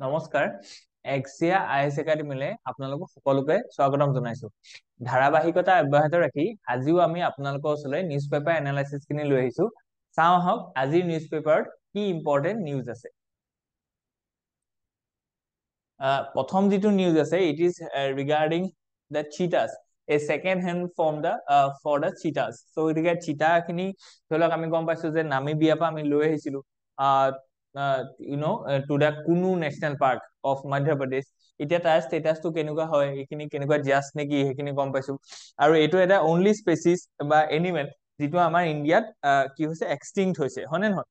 নমস্কাৰ এক্সিয়া আইএছ একাডেমীলৈ আপোনালোকক সকলোকে স্বাগতম জনাইছো ধাৰাবাহিকতা অব্যাহত ৰাখি আজিও আমি আপোনালোকৰ ওচৰলৈ নিউজ পেপাৰ এনালাইসিস খিনি লৈ আহিছো চাও আহক আজিৰ নিউজ পেপাৰত কি ইম্পৰ্টেন্ট নিউজ আছে প্ৰথম যেটো নিউজ আছে it is regarding the cheetahs a second hand from the for the cheetahs so এদিকে চিতা খিনি ধৰক আমি গম পাইছো যে নামিবিয়া পা আমি লৈ আহিছিলো you know to the Kunu National Park of Madhya Pradesh এতিয়া তাৰ ষ্টেটাসটো কেনেকুৱা হয় এখিনি কেনেকুৱা জাস্ট নেকি হেখিনি গম পাইছো আৰু এটো এটা only species বা এনিমেল যেটো আমাৰ ইন্ডিয়াত কি হৈছে এক্সটিংক্ট হৈছে হনে নহয়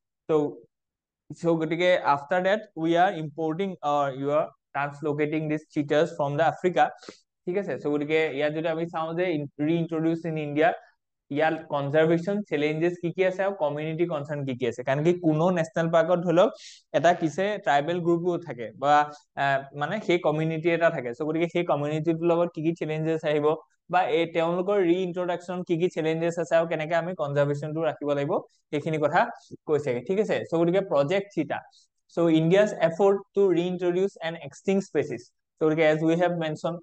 so গটিকে after that we are importing or you are translocating these cheetahs from the Africa ঠিক আছে সো গটিকে ইয়াত যদি আমি চাও যে reintroduce in India year conservation challenges কি আছে আৰু কমিউনিটি কনসাৰ্ন কি আছে কাৰণ কি কোনো ন্যাশনাল পাৰ্কত ধৰক এটা কিছে ট্ৰাইবেল গ্ৰুপও থাকে বা মানে সেই কমিউনিটি এটা থাকে সো গটিকে সেই কমিউনিটিৰ লগত কি চ্যালেঞ্জেস আহিব বা এই তেওঁলোকৰ ৰিইন্ট্ৰডাকশন কি চ্যালেঞ্জেস আছে আৰু কেনেকৈ আমি কনজাৰভেশনটো ৰাখিব লাগিব এইখিনি কথা কৈছে ঠিক আছে সো গটিকে প্ৰজেক্ট চিতা so India's effort to reintroduce an extinct species so as we have mentioned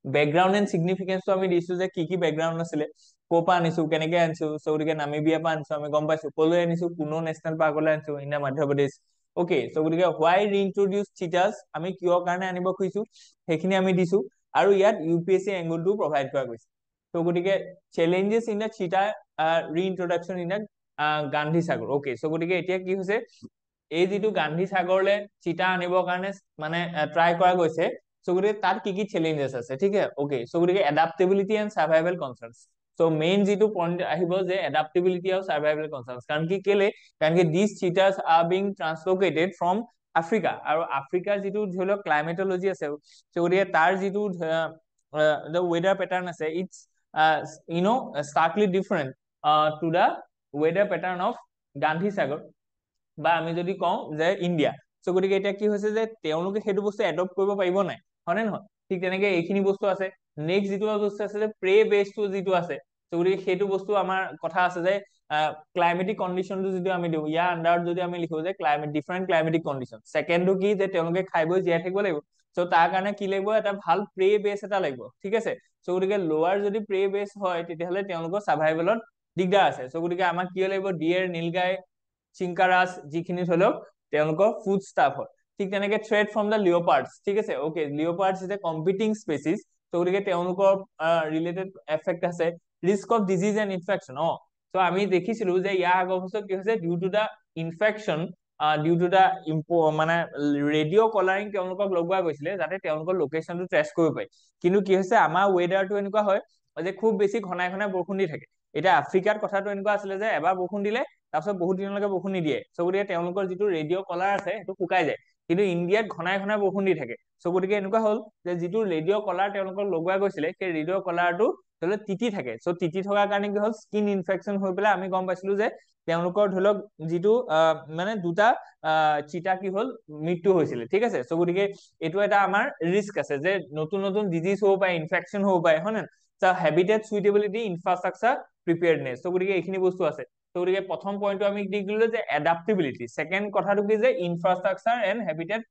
background and significance তো আমি দিছো যে কি background আছিলে কোপা আনিছো কেনেকৈ আনিছো সো গটিকে নামিবিয়া পা আনিছো আমি গম পাইছো কলৈ আনিছো কোনো ন্যাশনাল পাৰ্কলৈ আনিছো in Madhya Pradesh okay so গটিকে why reintroduce cheetahs আমি কিয় কাৰণে আনিব খুজিছো হেখিনি আমি দিছো আৰু ইয়াত ইউপিএসসি এংগলটো প্ৰভাইড কৰা গৈছে সো গটিকে challenges in the cheetah reintroduction in the Gandhi Sagar okay so গটিকে এতিয়া কি হৈছে এই যেটো গান্ধী সাগৰলে চিতা আনিবৰ কাৰণে মানে ট্ৰাই কৰা গৈছে সো গটিকে তাত কি চ্যালেঞ্জেস আছে ঠিক আছে ওকে সো গটিকে adaptability and survival concerns so main যেটো পয়েন্ট আহিব যে অ্যাডাপ্টেবিলিটি আৰু সাৰ্ভাইভাল কনসাৰ্নস কাৰণ কি কেলে কাৰণ কি these cheetahs are being translocated from Africa আৰু আফ্ৰিকাৰ যেটো ধৰিলক ক্লাইমেটলজি আছে so গটিকে তাৰ যেটো the weather pattern আছে it's you know starkly different to the weather pattern of Gandhi সাগৰ বা আমি যদি কওঁ যে ইন্ডিয়া সো গটিকে এটা কি হৈছে যে তেওঁলোকে হেতু বস্তু এডপ্ট কৰিব পাৰিব নাই হনে নহয় ঠিক তেনেকৈ এইখিনি বস্তু আছে নেক্সট যেটো বস্তু আছে যে প্ৰে বেসটো যেটো আছে সো গটিকে হেতু বস্তু আমাৰ কথা আছে যে ক্লাইমেটিক কন্ডিশনটো যদি আমি দিও ইয়া আন্ডাৰত যদি আমি লিখো যে ক্লাইমেট ডিফারেন্ট ক্লাইমেটিক কন্ডিশন সেকেন্ডটো কি যে তেওঁলোকে খাইবই জিয়াই থাকিব লাগিব সো তাৰ কাৰণে কি লাগিব এটা ভাল প্ৰে বেস এটা লাগিব ঠিক আছে সো গটিকে লোৱাৰ যদি প্ৰে বেস হয় তেতিয়াহলে তেওঁলোকৰ সাৰ্ভাইভালত দিগদাৰ আছে সো গটিকে আমাক কি লাগিব ডিয়াৰ নীলগাই চিংকাৰাস যিখিনি হলক তেওঁলোকৰ ফুড ষ্টাফ হয় ঠিক তেনেকৈ থ্ৰেড ফ্ৰম দা লিওপাৰ্ডস ঠিক আছে okay leopards is a competing species so গটিকে তেওঁলোকৰ ৰিলেটেড এফেক্ট আছে risk of disease and infection so আমি দেখিছিলো যে ইয়াৰ আগৰ বছৰ কি হৈছে due to the infection due to the মানে ৰেডিঅ' কলাৰিং তেওঁলোকক লগোৱা গৈছিলে যাতে তেওঁলোকৰ লোকেশনটো ট্ৰেছ কৰিব পাৰি কিন্তু কি হৈছে আমাৰ ওয়েদাৰটো এনেকুৱা হয় যে খুব বেছি ঘনাই ঘনাই বৰষুণ দি থাকে এটা আফ্ৰিকাত কথাটো এনেকুৱা আছিলে যে এবাৰ বৰষুণ দিলে তাৰপিছত বহুত দিনলৈকে বৰষুণ নিদিয়ে সো গটিকে তেওঁলোকৰ যেটো ৰেডিঅ' কলাৰ আছে সেইটো শুকাই যায় কিন্তু ইন্ডিয়াত ঘনাই ঘনাই বৰষুণ দি থাকে সো গটিকে এনেকুৱা হল যে যেটো ৰেডিঅ' কলাৰ তেওঁলোকক লগোৱা গৈছিলে সেই ৰেডিঅ' কলাৰটো ধৰক তিতি থাকে সো তিতি থকাৰ কাৰণে কি হল স্কিন ইনফেকশন হৈ পেলাই আমি গম পাইছিলো যে তেওঁলোকৰ ধৰক যেটো মানে দুটা চিতা কি হল মৃত্যু হৈছিল ঠিক আছে সো গটিকে এটো এটা আমাৰ ৰিস্ক আছে যে নতুন নতুন ডিজিজ হ'ব পাৰে ইনফেকশন হ'ব পাৰে হনে so habitat suitability infrastructure preparedness so গটিকে এইখিনি বস্তু আছে সো গটিকে প্ৰথম পইণ্টটো আমি দি দিলো যে অ্যাডাপ্টেবিলিটি সেকেন্ড কথাটো কি যে ইনফ্ৰাষ্ট্ৰাকচাৰ এন্ড হ্যাবিটেট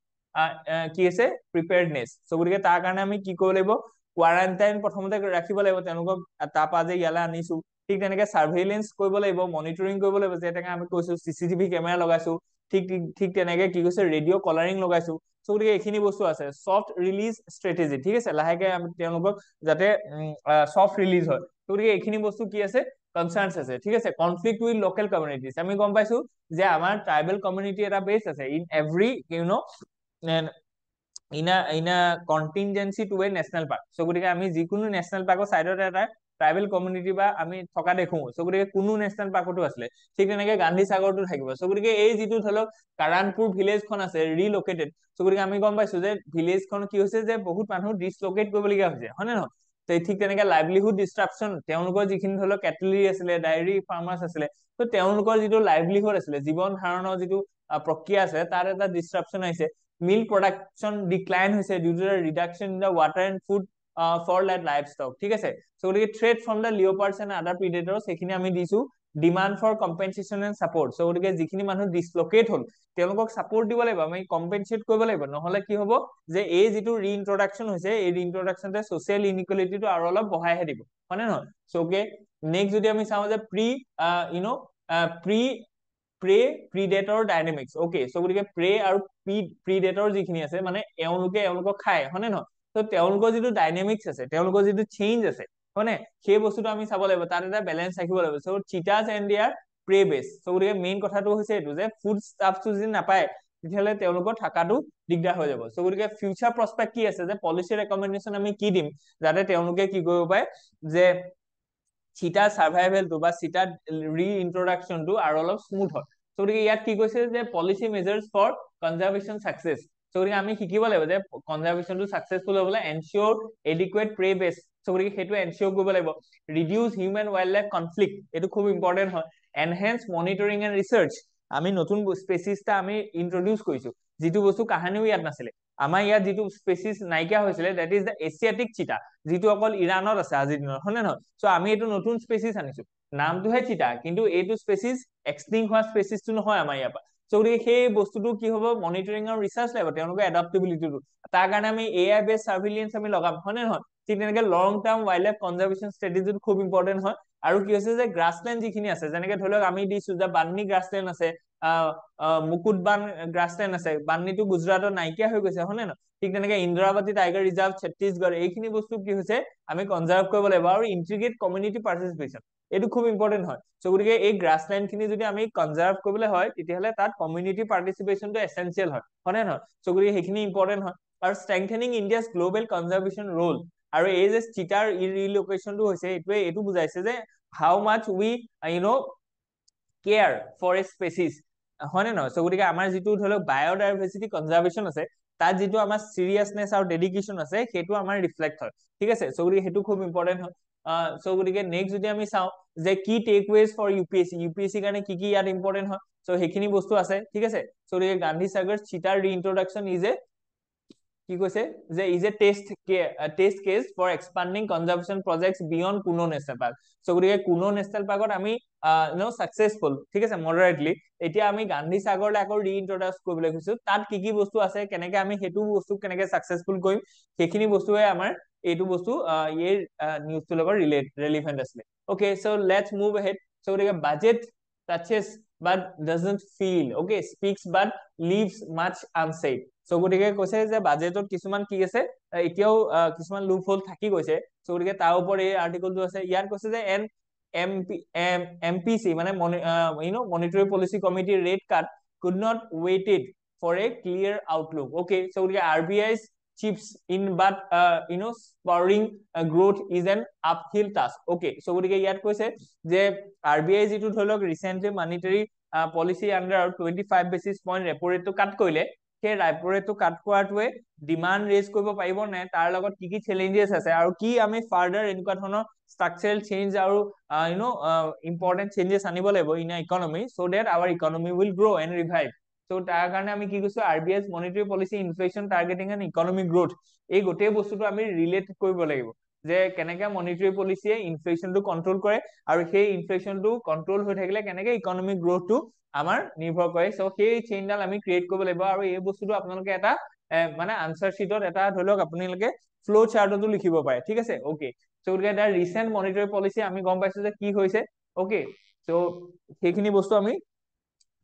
কি আছে প্ৰিপেয়াৰডনেস সো গটিকে তাৰ কাৰণে আমি কি কৰিব লাগিব কোৱাৰান্টাইন প্ৰথমতে ৰাখিব লাগিব তেওঁলোকক তাপা যে ইয়ালে আনিছো ঠিক তেনেকৈ সাৰ্ভেইলেন্স কৰিব লাগিব মনিটৰিং কৰিব লাগিব যে তেনেকৈ আমি কৈছো সিসিটিভি ক্যামেৰা লগাইছো ঠিক তেনেকৈ কি কৈছে ৰেডিঅ' কলাৰিং লগাইছো সো গটিকে এইখিনি বস্তু আছে সফট ৰিলিজ স্ট্ৰেটেজি ঠিক আছে লাহেকে আমি তেওঁলোকক যাতে সফট ৰিলিজ হয় সো গটিকে এইখিনি বস্তু কি আছে কনসার্নস আছে ঠিক আছে কনফ্লিক্ট উইথ লোকাল কমিউনিটিজ আমি গম পাইছো যে আমাৰ ট্ৰাইবেল কমিউনিটি এটা বেস আছে in every you know in a contingency to a national park so গটিকে আমি যিকোনো ন্যাশনাল পাৰ্কৰ সাইডত এটা ট্ৰাইবেল কমিউনিটি বা আমি থকা দেখো সো গটিকে কোনো ন্যাশনাল পাৰ্কটো আছিলে ঠিক তেনেকৈ গান্ধী সাগৰটো থাকিব সো গটিকে এই যেটো ধৰক কাৰানপুৰ ভিলেজখন আছে ৰিলোকেটেড সো গটিকে আমি গম পাইছো যে ভিলেজখন কি হৈছে যে বহুত মানুহ ডিসলোকেট কৰিবলগীয়া হৈছে হয়নে নহয় ঠিক তেনেকৈ লাইভলিহুড ডিসট্ৰাকশন তেওঁলোকৰ যিখিনি ধৰক কেটলি আছিলে ডায়েৰী ফাৰ্মাৰ্স আছিলে তো তেওঁলোকৰ যেটো লাইভলিহুড আছিলে জীৱন ধাৰণৰ যেটো প্ৰক্ৰিয়া আছে তাৰ এটা ডিসট্ৰাকশন আহিছে milk production decline হৈছে due to the reduction in the water and food for that livestock ঠিক আছে so গটিকে threat from the leopards and other predators সেইখিনি আমি দিছো demand for compensation and support. So' গতিকে যিখিনি মানুহ ডিছলকেট হ'ল তেওঁলোকক ছাপৰ্ট দিব লাগিব, আমি কম্পেনচেট কৰিব লাগিব, নহলে কি হ'ব যে এই যিটো ৰিইন্ট্ৰডাকশ্যন হৈছে এই ৰিইন্ট্ৰডাকশ্যনতে ছ'চিয়েল ইনইকুৱেলিটিটো আৰু অলপ বঢ়াইহে দিব, হয় নে নহয়? চ' অকে, নেক্সট যদি আমি চাওঁ যে প্ৰিডেটৰ ডাইনামিক্স। অকে, চ' গতিকে প্ৰে আৰু প্ৰিডেটৰ যিখিনি আছে মানে এওঁলোকক খায়, হয় নে নহয়? ত' তেওঁলোকৰ যিটো ডাইনামিক্স আছে, তেওঁলোকৰ যিটো চেঞ্জ আছে, হয় নে, সেই বস্তুটো আমি চাব লাগিব, তাত এটা বেলেঞ্চ ৰাখিব লাগিব। চ' চিটাছ এণ্ড দিয়াৰ প্ৰে বেছ। চ' গতিকে মেইন কথাটো হৈছে এইটো যে ফুড ষ্টাফটো যদি নাপায় তেতিয়াহ'লে তেওঁলোকৰ থকাটো দিগদাৰ হৈ যাব। চ' গতিকে ফিউচাৰ প্ৰস্পেক্ট কি আছে, যে পলিচি ৰেকমেণ্ডেশ্যন আমি কি দিম যাতে তেওঁলোকে কি কৰিব পাৰে যে চিটাৰ সাৰ্ভাইভেলটো বা চিটাৰ ৰিইন্ট্ৰডাকশ্যনটো আৰু অলপ স্মুথ হয়। চ' গতিকে ইয়াত কি কৈছে যে policy measures for conservation success. So' গতিকে আমি শিকিব লাগিব যে কনজাৰভেশ্যনটো ছাকচেছফুল হ'বলৈ এনচিয়ৰ এডিকুৱেট প্ৰে বেছ। চ' গতিকে সেইটো এনচিয়ৰ কৰিব লাগিব। Reduce human wild life conflict, এইটো খুব ইম্পৰ্টেণ্ট হয়। এনহেন্স মনিটৰিং এণ্ড ৰিচাৰ্চ, আমি নতুন স্পেচিছ এটা আমি ইন্ট্ৰডিউচ কৰিছো, যিটো বস্তু কাহানিও ইয়াত নাছিলে। আমাৰ ইয়াত যিটো স্পেচিছ নাইকিয়া হৈছিলে দেট ইজ দ্য এছিয়াটিক চিটা, যিটো অকল ইৰাণত আছে আজিৰ দিনত, হয় নে নহয়? চ' আমি এইটো নতুন স্পেচিছ আনিছো, নামটোহে চিটা, কিন্তু এইটো স্পেচিছ এক্সটিংক্ট হোৱা স্পেচিছটো নহয় আমাৰ ইয়াৰ পৰা। চ' গতিকে সেই বস্তুটো কি হ'ব, মনিটৰিং আৰু ৰিচাৰ্চ লাগিব, তেওঁলোকৰ এডাপ্টেবিলিটিটো। তাৰ কাৰণে আমি AI বেছ চাৰ্ভিলিয়েন্স আমি লগাম, হয় নে নহয়? ঠিক তেনেকে লং টাৰ্ম ৱাইল্ড লাইফ কনজাৰভেশ্যন ষ্ট্ৰেটেজিটো খুব ইম্পৰ্টেণ্ট হয়। আৰু কি হৈছে যে গ্ৰাছলেণ্ড যিখিনি আছে, যেনেকে ধৰি লওক আমি দিছো যে বান্নি গ্ৰাছলেণ্ড আছে, মুকুটবান গ্ৰাছলেণ্ড আছে, বান্নিটো গুজৰাটত নাইকিয়া হৈ গৈছে, হয় নে নহয়? ঠিক তেনেকে ইন্দ্ৰাৱতী টাইগাৰ ৰিজাৰ্ভ ছত্তীশগড়, এইখিনি বস্তু কি হৈছে আমি কনজাৰ্ভ কৰিব লাগিব। আৰু ইন্টিগ্ৰেট কমিউনিটি পাৰ্টিচিপেশ্যন, এইটো খুব ইম্পৰ্টেণ্ট হয়। চ' গতিকে এই গ্ৰাছলেণ্ড খিনি যদি আমি কনজাৰ্ভ কৰিবলৈ হয় তেতিয়াহ'লে তাত কমিউনিটি পাৰ্টিচিপেশ্যনটো এছেঞ্চিয়েল হয়, হয় নে নহয়? চ' গতিকে সেইখিনি ইম্পৰ্টেণ্ট হয়। আৰু strengthening India's global conservation role, আৰু এই যে চিটাৰ ৰিলোকেশ্যনটো হৈছে এইটো বুজাইছে যে how much we care for a species, হয় নে নহয়? চ' গতিকে আমাৰ যিটো ধৰি লওক বায়'ডাইভাৰ্চিটি কনজাৰ্ভেশ্যন আছে, তাত যিটো আমাৰ চিৰিয়াছনেছ আৰু ডেডিকেশ্যন আছে সেইটো আমাৰ ৰিফ্লেক্ট হয়, ঠিক আছে? চ' গতিকে সেইটো খুব ইম্পৰ্টেণ্ট হয়। চ' গতিকে নেক্সট যদি আমি চাওঁ যে কি টেকৱেজ ফৰ ইউপিএছচি কাৰণে কি কি ইয়াত ইম্পৰ্টেণ্ট হয়, চ' সেইখিনি বস্তু আছে, ঠিক আছে? চ' গতিকে গান্ধী সাগৰ চিটাৰ ৰিইন্ট্ৰডাকশ্যন ইজ এ কি কৈছে যে is a test case for expanding conservation projects beyond Kuno national park. So' গতিকে কুনো নেশ্যনেল পাৰ্কত আমি ছাকচেছফুল, ঠিক আছে, মডাৰেটলি। এতিয়া আমি গান্ধী সাগৰলৈ আকৌ ৰিইন্ট্ৰডিউচ কৰিবলৈ কৈছো, তাত কি কি বস্তু আছে, কেনেকে আমি সেইটো বস্তু কেনেকে ছাকচেছফুল কৰিম, সেইখিনি বস্তুৱে আমাৰ এইটো বস্তু এই নিউজটোৰ লগত ৰেলিভেণ্ট আছিলে। Okay, so' let's move ahead. So' গতিকে budget touches but doesn't feel, okay speaks but leaves much unsaid. So' গতিকে কৈছে যে বাজেটত কিছুমান কি আছে, এতিয়াও কিছুমান লুপ হোল থাকি গৈছে। চ' গতিকে তাৰ ওপৰত এই আৰ্টিকলটো আছে। ইয়াত কৈছে যে MPC মানে মনিটৰী policy committee rate cut could not waited for a clear outlook. Okay, so RBI's chips in but spurring growth is an uphill task. Okay, so গতিকে ইয়াত কৈছে যে RBI যিটো ধৰি লওক recently monetary policy under 25 basis point repo ৰেটটো কাট কৰিলে, সেই ৰেপো ৰেটটো কাট কৰাটোৱে ডিমাণ্ড ৰেজ কৰিব পাৰিব নে, তাৰ লগত কি কি চেলেঞ্জেছ আছে, আৰু কি আমি ফাৰ্ডাৰ এনেকুৱা ধৰণৰ ষ্ট্ৰাকচাৰেল চেঞ্জ আৰু ইম্পৰ্টেণ্ট চেঞ্জেছ আনিব লাগিব in economy so' that our economy will grow' and revive. So' তাৰ কাৰণে আমি কি কৈছো, RBI's monetary policy inflation targeting and economic growth, এই গোটেই বস্তুটো আমি ৰিলেট কৰিব লাগিব যে কেনেকে মনিটৰী পলিচিয়ে ইনফ্লেশ্যনটো কণ্ট্ৰল কৰে, আৰু সেই ইনফ্লেশ্যনটো কণ্ট্ৰল হৈ থাকিলে কেনেকে ইকনমিক গ্ৰোথটো আমাৰ নিৰ্ভৰ কৰে। চ' সেই চেইনডাল আমি ক্ৰিয়েট কৰিব লাগিব, আৰু এই বস্তুটো আপোনালোকে এটা মানে আনচাৰ শ্বীটত এটা ধৰি লওক আপোনালোকে ফ্ল' চাৰ্টতো লিখিব পাৰে, ঠিক আছে? অকে, চ' গতিকে তাৰ ৰিচেণ্ট মনিটৰী পলিচি আমি গম পাইছো যে কি হৈছে। অকে, চ' সেইখিনি বস্তু আমি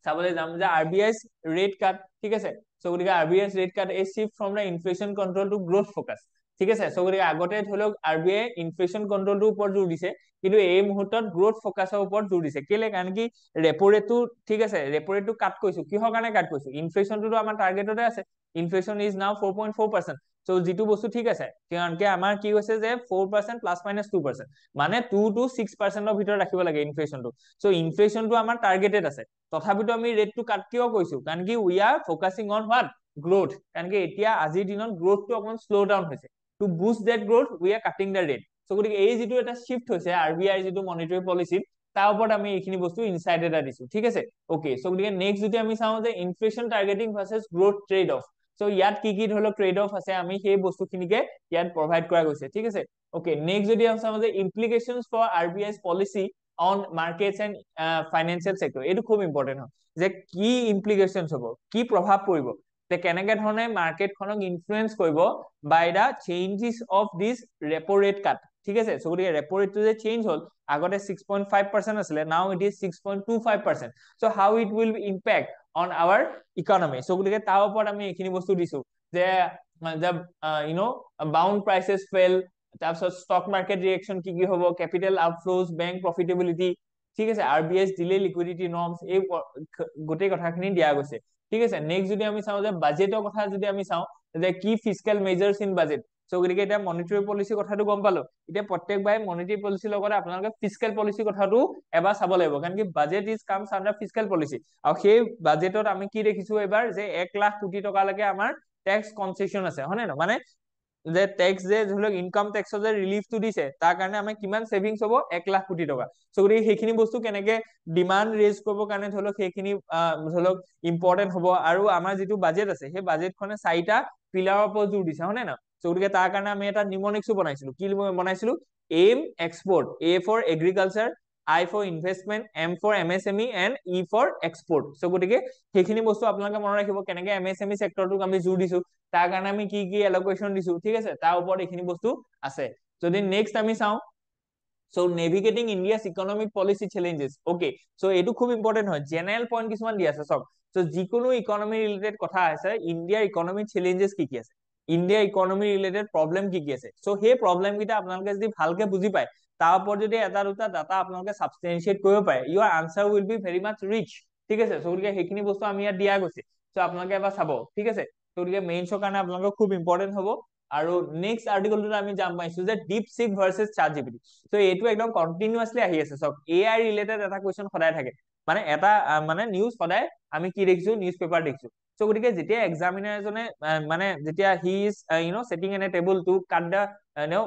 চাবলৈ যাম যে RBI's ৰেট কাট, ঠিক আছে? চ' গতিকে RBI's rate cut a shift from the inflation control to growth focus, ঠিক আছে? চ' গতিকে আগতে ধৰি লওক RBI ইনফ্লেশ্যন কণ্ট্ৰলটোৰ ওপৰত জোৰ দিছে, কিন্তু এই মুহূৰ্তত গ্ৰোথ ফ'কাছৰ ওপৰত জোৰ দিছে। কেলে? কাৰণ কি ৰেপো ৰেটটো, ঠিক আছে, ৰেপো ৰেটটো কাট কৰিছো, কিহৰ কাৰণে কাট কৰিছো, ইনফ্লেশ্যনটোতো আমাৰ টাৰ্গেটতে আছে, ইনফ্লেশ্যন ইজ নাও 4.4%। চ' যিটো বস্তু ঠিক আছে, কাৰণ আমাৰ কি হৈছে যে 4% ± 2%, মানে 2 to 6%ৰ ভিতৰত ৰাখিব লাগে ইনফ্লেশ্যনটো। চ' ইনফ্লেশ্যনটো আমাৰ টাৰ্গেটেড আছে, তথাপিতো আমি ৰেটটো কাট কিয় কৰিছো, কাৰণ কি we are focusing on what, growth. কাৰণ কি এতিয়া আজিৰ দিনত গ্ৰোথটো অকমান শ্ল' ডাউন হৈছে, to boost that growth we are cutting the rate. So' গতিকে এই যিটো এটা শিফ্ট হৈছে RBIৰ যিটো মনিটৰী পলিচিত, তাৰ ওপৰত আমি এইখিনি বস্তু ইনচাইট এটা দিছো, ঠিক আছে? অকে, চ' গতিকে নেক্সট যদি আমি চাওঁ যে inflation targeting versus growth trade off, so' ইয়াত কি কি ধৰি লওক ট্ৰেড অফ আছে, আমি সেই বস্তুখিনিকে ইয়াত প্ৰভাইড কৰা গৈছে, ঠিক আছে? অকে, নেক্সট যদি আমি চাওঁ যে implications for RBI's policy on markets and financial sector এইটো খুব ইম্পর্টেন্ট হয় যে কি ইমপ্লিকেশনস হ'ব কি প্ৰভাৱ পৰিব তে কেনেকে ধৰণে মাৰ্কেটখনক ইনফ্লুৱেঞ্চ কৰিব by the changes of this repo rate cut ঠিক আছে সো গতিকে ৰেপো ৰেটটো যে চেঞ্জ হ'ল আগতে 6.5% আছিলে নাও it is 6.25%. so how it will impact on our economy so গতিকে তাৰ ওপৰত আমি এইখিনি বস্তু দিছো যে you know bound prices fell তাৰপিছত stock market reaction কি কি হ'ব capital outflows bank profitability ঠিক আছে RBI's delay liquidity norms এই গোটেই কথাখিনি দিয়া গৈছে ঠিক আছে নেক্সট যদি আমি চাও যে বাজেটৰ কথা যদি আমি চাও যে কি ফিস্কেল মেজাৰ্স ইন বাজেট সো গতিকে এটা মনিটাৰী পলিসি কথাটো গম পালো এতিয়া প্ৰত্যেকবাৰে মনিটাৰী পলিসি লগতে আপোনালোকে ফিস্কেল পলিসি কথাটো এবাৰ চাব লাগিব কাৰণ কি budget is comes under fiscal policy আৰু সেই বাজেটত আমি কি দেখিছো এবাৰ যে 1 লাখ কোটি টকা লৈকে আমাৰ ট্যাক্স কনসেশন আছে হয়নে ন মানে যে ট্যাক্স যে ধৰক ইনকাম ট্যাক্সৰ যে ৰিলিফটো দিছে তাৰ কাৰণে আমাৰ কিমান সেভিংস হ'ব 1 লাখ কোটি টকা সো গতিকে সেইখিনি বস্তু কেনেকে ডিমান্ড ৰেজ কৰিব কাৰণে ধৰক সেইখিনি ধৰক ইম্পৰ্টেন্ট হ'ব আৰু আমাৰ যেটো বাজেট আছে সেই বাজেটখনে 4টা পিলাৰৰ ওপৰত জোৰ দিছে হয়নে ন সো গতিকে তাৰ কাৰণে আমি এটা নিমনিক্সও বনাইছিলো কি বনাইছিলো M export A for agriculture I for investment, M for MSME and E for export. So গতিকে সেইখিনি বস্তু আপোনালোকে মনত ৰাখিব কেনেকে MSME সেক্টৰটোক আমি জোৰ দিছো তাৰ কাৰণে আমি কি কি এলোকেশন দিছো ঠিক আছে তাৰ ওপৰত এইখিনি বস্তু আছে যদি নেক্সট আমি চাও so navigating India's economic policy challenges okay so এইটো খুব ইম্পৰ্টেন্ট হয় জেনাৰেল পইণ্ট কিছুমান দি আছে সব so যিকোনো ইকোনমি ৰিলেটেড কথা আছে ইণ্ডিয়াৰ ইকোনমিক চ্যালেঞ্জেস কি কি আছে ইণ্ডিয়া ইকোনমি ৰিলেটেড প্ৰবলেম কি কি আছে so সেই প্ৰবলেম কিটা আপোনালোকে যদি ভালকে বুজি পায় তাৰ ওপৰত যদি এটা দুটা ডাটা আপোনালোকে সাবস্টেনশিয়েট কৰিব পাৰে your answer will be very much rich ঠিক আছে so গতিকে সেইখিনি বস্তু আমি ইয়াত দিয়া গৈছে so আপোনালোকে এবাৰ চাব ঠিক আছে so গতিকে মেইনছৰ কাৰণে আপোনালোকৰ খুব ইম্পৰ্টেন্ট হ'ব আৰু নেক্সট আৰ্টিকলটো আমি জাম পাইছো যে DeepSeek ভাৰ্সেস ChatGPT so এইটো একদম কন্টিনিউয়াসলি আহি আছে সব AI ৰিলেটেড এটা কোৱেশ্চন সদায় থাকে মানে এটা মানে নিউজ সদায় আমি কি দেখিছো নিউজ পেপাৰ দেখিছো so গতিকে যেতিয়া এক্সামিনাৰ এজনে মানে যেতিয়া he is sitting in a table to cut the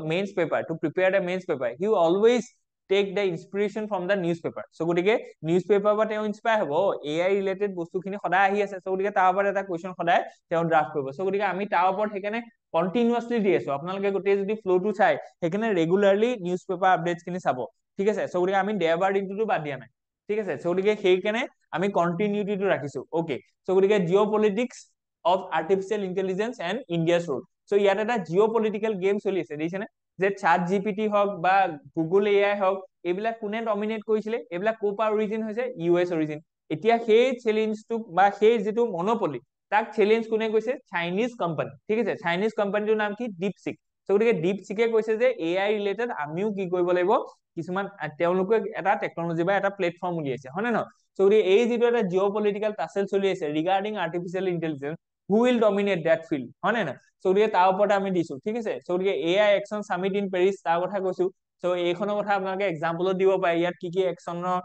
mains paper to prepare the mains paper he always take the inspiration from the newspaper so গতিকে newspaper বা তেওঁ ইনস্পায়াৰ হ'ব AI ৰিলেটেড বস্তুখিনি সদায় আহি আছে so গতিকে তাৰ ওপৰত এটা কোৱেশ্চন সদায় তেওঁ ড্ৰাফট কৰিব so গতিকে আমি তাৰ ওপৰত হেকানে কন্টিনিউয়াসলি দি আছো আপোনালোকে গোটেই যদি ফ্লোটো চাই হেকানে ৰেগুলাৰলি নিউজপেপাৰ আপডেটস খিনি চাব ঠিক আছে so গতিকে আমি দেওবাৰ দিনটো বাদ দিয়া নাই ঠিক আছে so গতিকে হেইকানে আমি কন্টিনিউটিটো ৰাখিছো ওকে so গতিকে geopolitics of artificial intelligence and India's role so ইয়াত এটা জিঅ'পলিটিক্যাল গেম চলি আছে দেখিছেনে যে চ্যাট জিপিটি হক বা গুগল এআই হক এইবিলাক কোনে ডমিনেট কৰিছিলে এইবিলাক কোপা অৰিজিন হৈছে ইউএছ অৰিজিন এতিয়া সেই চ্যালেঞ্জটো বা সেই যেটো মনোপলি তাক চ্যালেঞ্জ কোনে কৈছে চাইনিজ কোম্পানী ঠিক আছে চাইনিজ কোম্পানীটোৰ নাম কি DeepSeek so গতিকে DeepSeekে কৈছে যে AI ৰিলেটেড আমিও কি কৰিব লাগিব কিছুমান তেওঁলোকে এটা টেকনলজি বা এটা প্ল্যাটফৰ্ম উলিয়াইছে হয়নে ন so গতিকে এই যেটো এটা জিঅ'পলিটিক্যাল টাসেল চলি আছে regarding artificial intelligence who will dominate that field হয় না so গতিকে তাৰ ওপৰত আমি দিছো ঠিক আছে so গতিকে AI Action Summit in Paris তাৰ কথা কৈছো so এইখনৰ কথা আপোনালোকে এক্সাম্পলত দিব পাৰে ইয়াত কি কি একচনৰ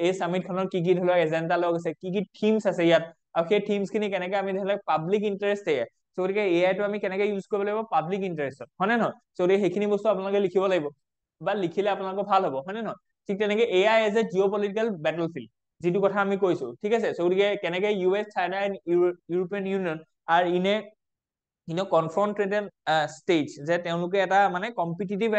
এই সামিট খনৰ কি কি ধৰক এজেন্ডা লগ আছে কি কি থিমস আছে ইয়াত আৰু সেই থিমস খিনি কেনেকৈ আমি ধৰক পাবলিক ইন্টাৰেষ্ট আছে so গতিকে AI টো আমি কেনেকৈ ইউজ কৰিব লাগিব পাবলিক ইন্টাৰেষ্টত হয় না নহয় so গতিকে সেইখিনি বস্তু আপোনালোকে লিখিব লাগিব বা লিখিলে আপোনালোকৰ ভাল হ'ব হয় না নহয় ঠিক তেনেকৈ AI এজ এ জিঅ'পলিটিক্যাল ব্যাটলফিল্ড যেটো কথা আমি কৈছো ঠিক আছে so গতিকে কেনেকৈ US China and European Union are in a confronted stage যে তেওঁলোকে এটা মানে কম্পিটিটিভ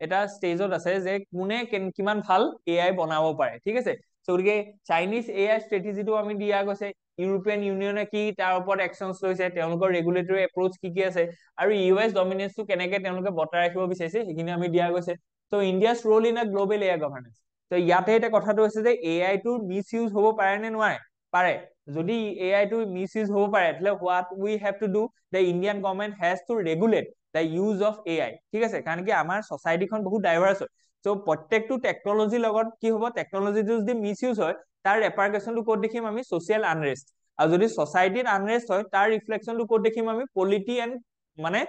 এটা ষ্টেজত আছে যে কোনে কিমান ভাল AI বনাব পাৰে ঠিক আছে so গতিকে চাইনিজ AI ষ্ট্ৰেটেজিটো আমি দিয়া গৈছে ইউৰোপিয়ান ইউনিয়নে কি তাৰ ওপৰত একচনস লৈছে তেওঁলোকৰ ৰেগুলেটৰী এপ্ৰোচ কি কি আছে আৰু US ডমিনেন্সটো কেনেকৈ তেওঁলোকে বৰ্তাই ৰাখিব বিচাৰিছে সেইখিনি আমি দিয়া গৈছে so India's role in a global AI governance so ইয়াতে এটা কথাটো আছে যে AI টো মিস ইউজ হ'ব পাৰে নে নোৱাৰে পাৰে যদি AI টো মিস ইউজ হ'ব পাৰে তাহলে what we have to do the Indian government has to regulate the use of AI ঠিক আছে কাৰণ কি আমাৰ সোসাইটিখন বহুত ডাইভাৰ্স হয় so প্ৰত্যেকটো টেকনলজি লগত কি হ'ব টেকনলজিটো যদি মিস ইউজ হয় তাৰ ৰেপাৰকাশনটো ক'ত দেখিম আমি সোশ্যাল আনৰেষ্ট আৰু যদি সোসাইটিৰ আনৰেষ্ট হয় তাৰ ৰিফ্লেকশনটো ক'ত দেখিম আমি পলিটি এন্ড মানে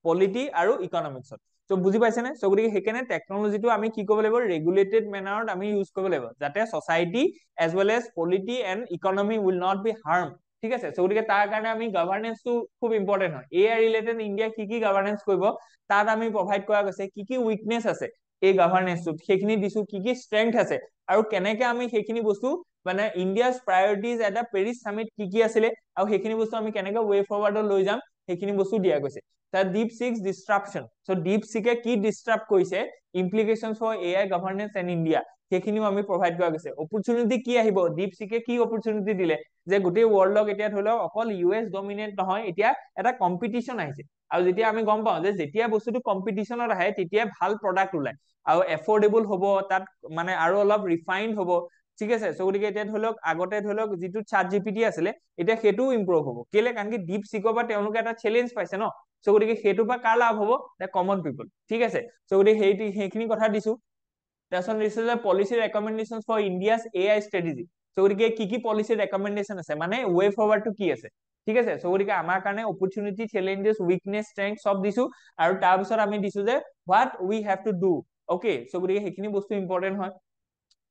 পলিটি আৰু ইকনমিক্সত so বুজি পাইছে নে so গতিকে হেকেনে টেকনলজিটো আমি কি কৰিব লাগিব ৰেগুলেটেড মেনাৰত আমি ইউজ কৰিব লাগিব যাতে society as well as polity and economy will not be harmed ঠিক আছে so গতিকে তাৰ কাৰণে আমি গভৰ্নেন্সটো খুব ইম্পৰ্টেন্ট হয় AI ৰিলেটেড ইন্ডিয়া কি কি গভৰ্নেন্স কৰিব তাত আমি প্ৰভাইড কৰা গৈছে কি কি উইকনেস আছে এই গভৰ্নেন্সটো সেইখিনি দিছো কি কি ষ্ট্ৰেংথ আছে আৰু কেনেকৈ আমি সেইখিনি বস্তু মানে India's priorities at the Paris summit কি কি আছিল আৰু সেইখিনি বস্তু আমি কেনেকৈ ৱে ফৰৱাৰ্ডত লৈ যাম সেইখিনি বস্তু দিয়া গৈছে তাৰ ডিপ সিক্স ডিসট্ৰাপশন সো ডিপ সিকে কি ডিসট্ৰাপ কৰিছে implications for AI governance and India সেইখিনিও আমি প্ৰভাইড কৰা গৈছে অপৰচুনিটি কি আহিব ডিপ সিকে কি অপৰচুনিটি দিলে যে গোটেই ৱৰ্ল্ডক এতিয়া ধৰি লওক অকল ইউএছ ডমিনেট নহয় এতিয়া এটা কম্পিটিশন আহিছে আৰু যেতিয়া আমি গম পাওঁ যে যেতিয়া বস্তুটো কম্পিটিশনত আহে তেতিয়া ভাল প্ৰডাক্ট ওলাই আৰু এফৰ্ডেবল হ'ব তাত মানে আৰু অলপ ৰিফাইন্ড হ'ব ঠিক আছে সো গতিকে এতিয়া ধৰি লওক আগতে ধৰি লওক যিটো চাট জিপিটি আছিলে এতিয়া সেইটোও ইম্প্ৰুভ হ'ব কেলে কাৰণ কি ডিপ সিকৰ পৰা তেওঁলোকে এটা চেলেঞ্জ পাইছে ন সো গতিকে সেইটোৰ পৰা কাৰ লাভ হ'ব দ্য কমন পিপল ঠিক আছে সো গতিকে সেইখিনি কথা দিছো তাৰপিছত দিছে যে policy recommendation for India's AI strategy so গতিকে কি পলিচি ৰেকমেণ্ডেশ্যন আছে মানে ৱে ফৰৱাৰ্ডটো কি আছে ঠিক আছে সো গতিকে আমাৰ কাৰণে অপৰচুনিটি চেলেঞ্জেছ উইকনেছ ষ্ট্ৰেংথ সব দিছো আৰু তাৰপিছত আমি দিছো যে what we have to do okay so গতিকে সেইখিনি বস্তু ইম্পৰ্টেণ্ট হয়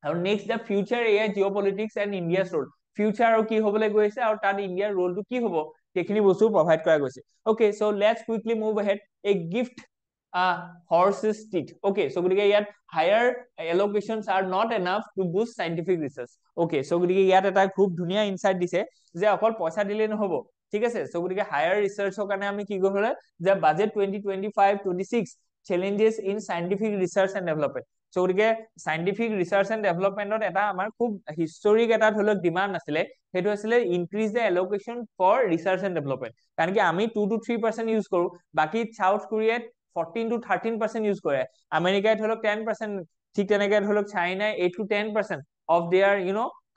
আৰু next the future AI geopolitics and India's role future আৰু কি হ'বলৈ গৈছে আৰু তাত ইণ্ডিয়াৰ ৰোলটো কি হ'ব সেইখিনি বস্তু প্ৰভাইড কৰা গৈছে okay so let's quickly move ahead a gift horse's teeth okay so গতিকে ইয়াত higher allocations are not enough to boost scientific research okay so গতিকে ইয়াত এটা খুব ধুনীয়া ইনসাইট দিছে যে অকল পইচা দিলে নহব ঠিক আছে সো গতিকে হায়াৰ ৰিসাৰ্চৰ কাৰণে আমি কি কৰিব লাগে যে budget 2025-26 challenges in scientific research and development so গতিকে scientific research and developmentত এটা আমাৰ খুব হিষ্টৰিক এটা ধৰি লওক ডিমান্ড আছিলে সেইটো আছিলে increase the allocation for research and development কাৰণ কি আমি 2 to 3% ইউজ কৰো বাকি সাউথ কোৰিয়াত 14 to 13% ইউজ কৰে আমেৰিকাই ধৰি লওক 10% ঠিক তেনেকে ধৰি লওক চাইনাই 8 to 10% of their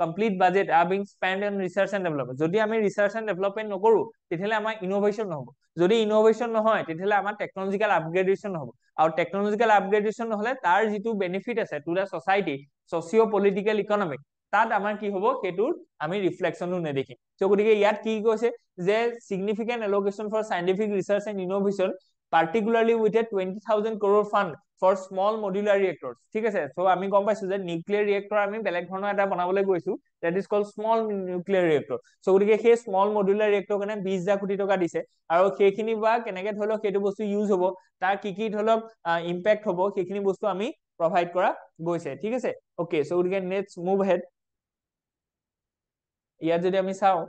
complete budget are being spent on research and development যদি আমি research and development নকৰো তেতিয়ালে আমাৰ ইনোভেশন নহব যদি ইনোভেশন নহয় তেতিয়ালে আমাৰ টেকনলজিক্যাল আপগ্ৰেডেশন নহব আৰু টেকনলজিক্যাল আপগ্ৰেডেশন নহলে তাৰ যিটো বেনিফিট আছে to the society socio political economic তাত আমাৰ কি হ'ব হেতুৰ আমি ৰিফ্লেকশনও নেদেখিম সো গতিকে ইয়াত কি কৈছে যে significant allocation for scientific research and innovation particularly with a 20,000 crore fund for small modular reactors ঠিক আছে সো আমি গম পাইছো যে নিউক্লিয়াৰ ৰিয়েক্টৰ আমি বেলেগ ধৰণৰ এটা বনাবলৈ গৈছো that is called small nuclear reactor so গতিকে সেই small modular reactor কাৰণে 20,000 কোটি টকা দিছে আৰু সেইখিনি বা কেনেকে ধৰি লওক সেইটো বস্তু ইউজ হ'ব তাৰ কি ধৰি লওক ইম্প্যাক্ট হ'ব সেইখিনি বস্তু আমি প্ৰভাইড কৰা গৈছে ঠিক আছে ওকে সো গতিকে নেক্সট মুভ হেড ইয়াত যদি আমি চাও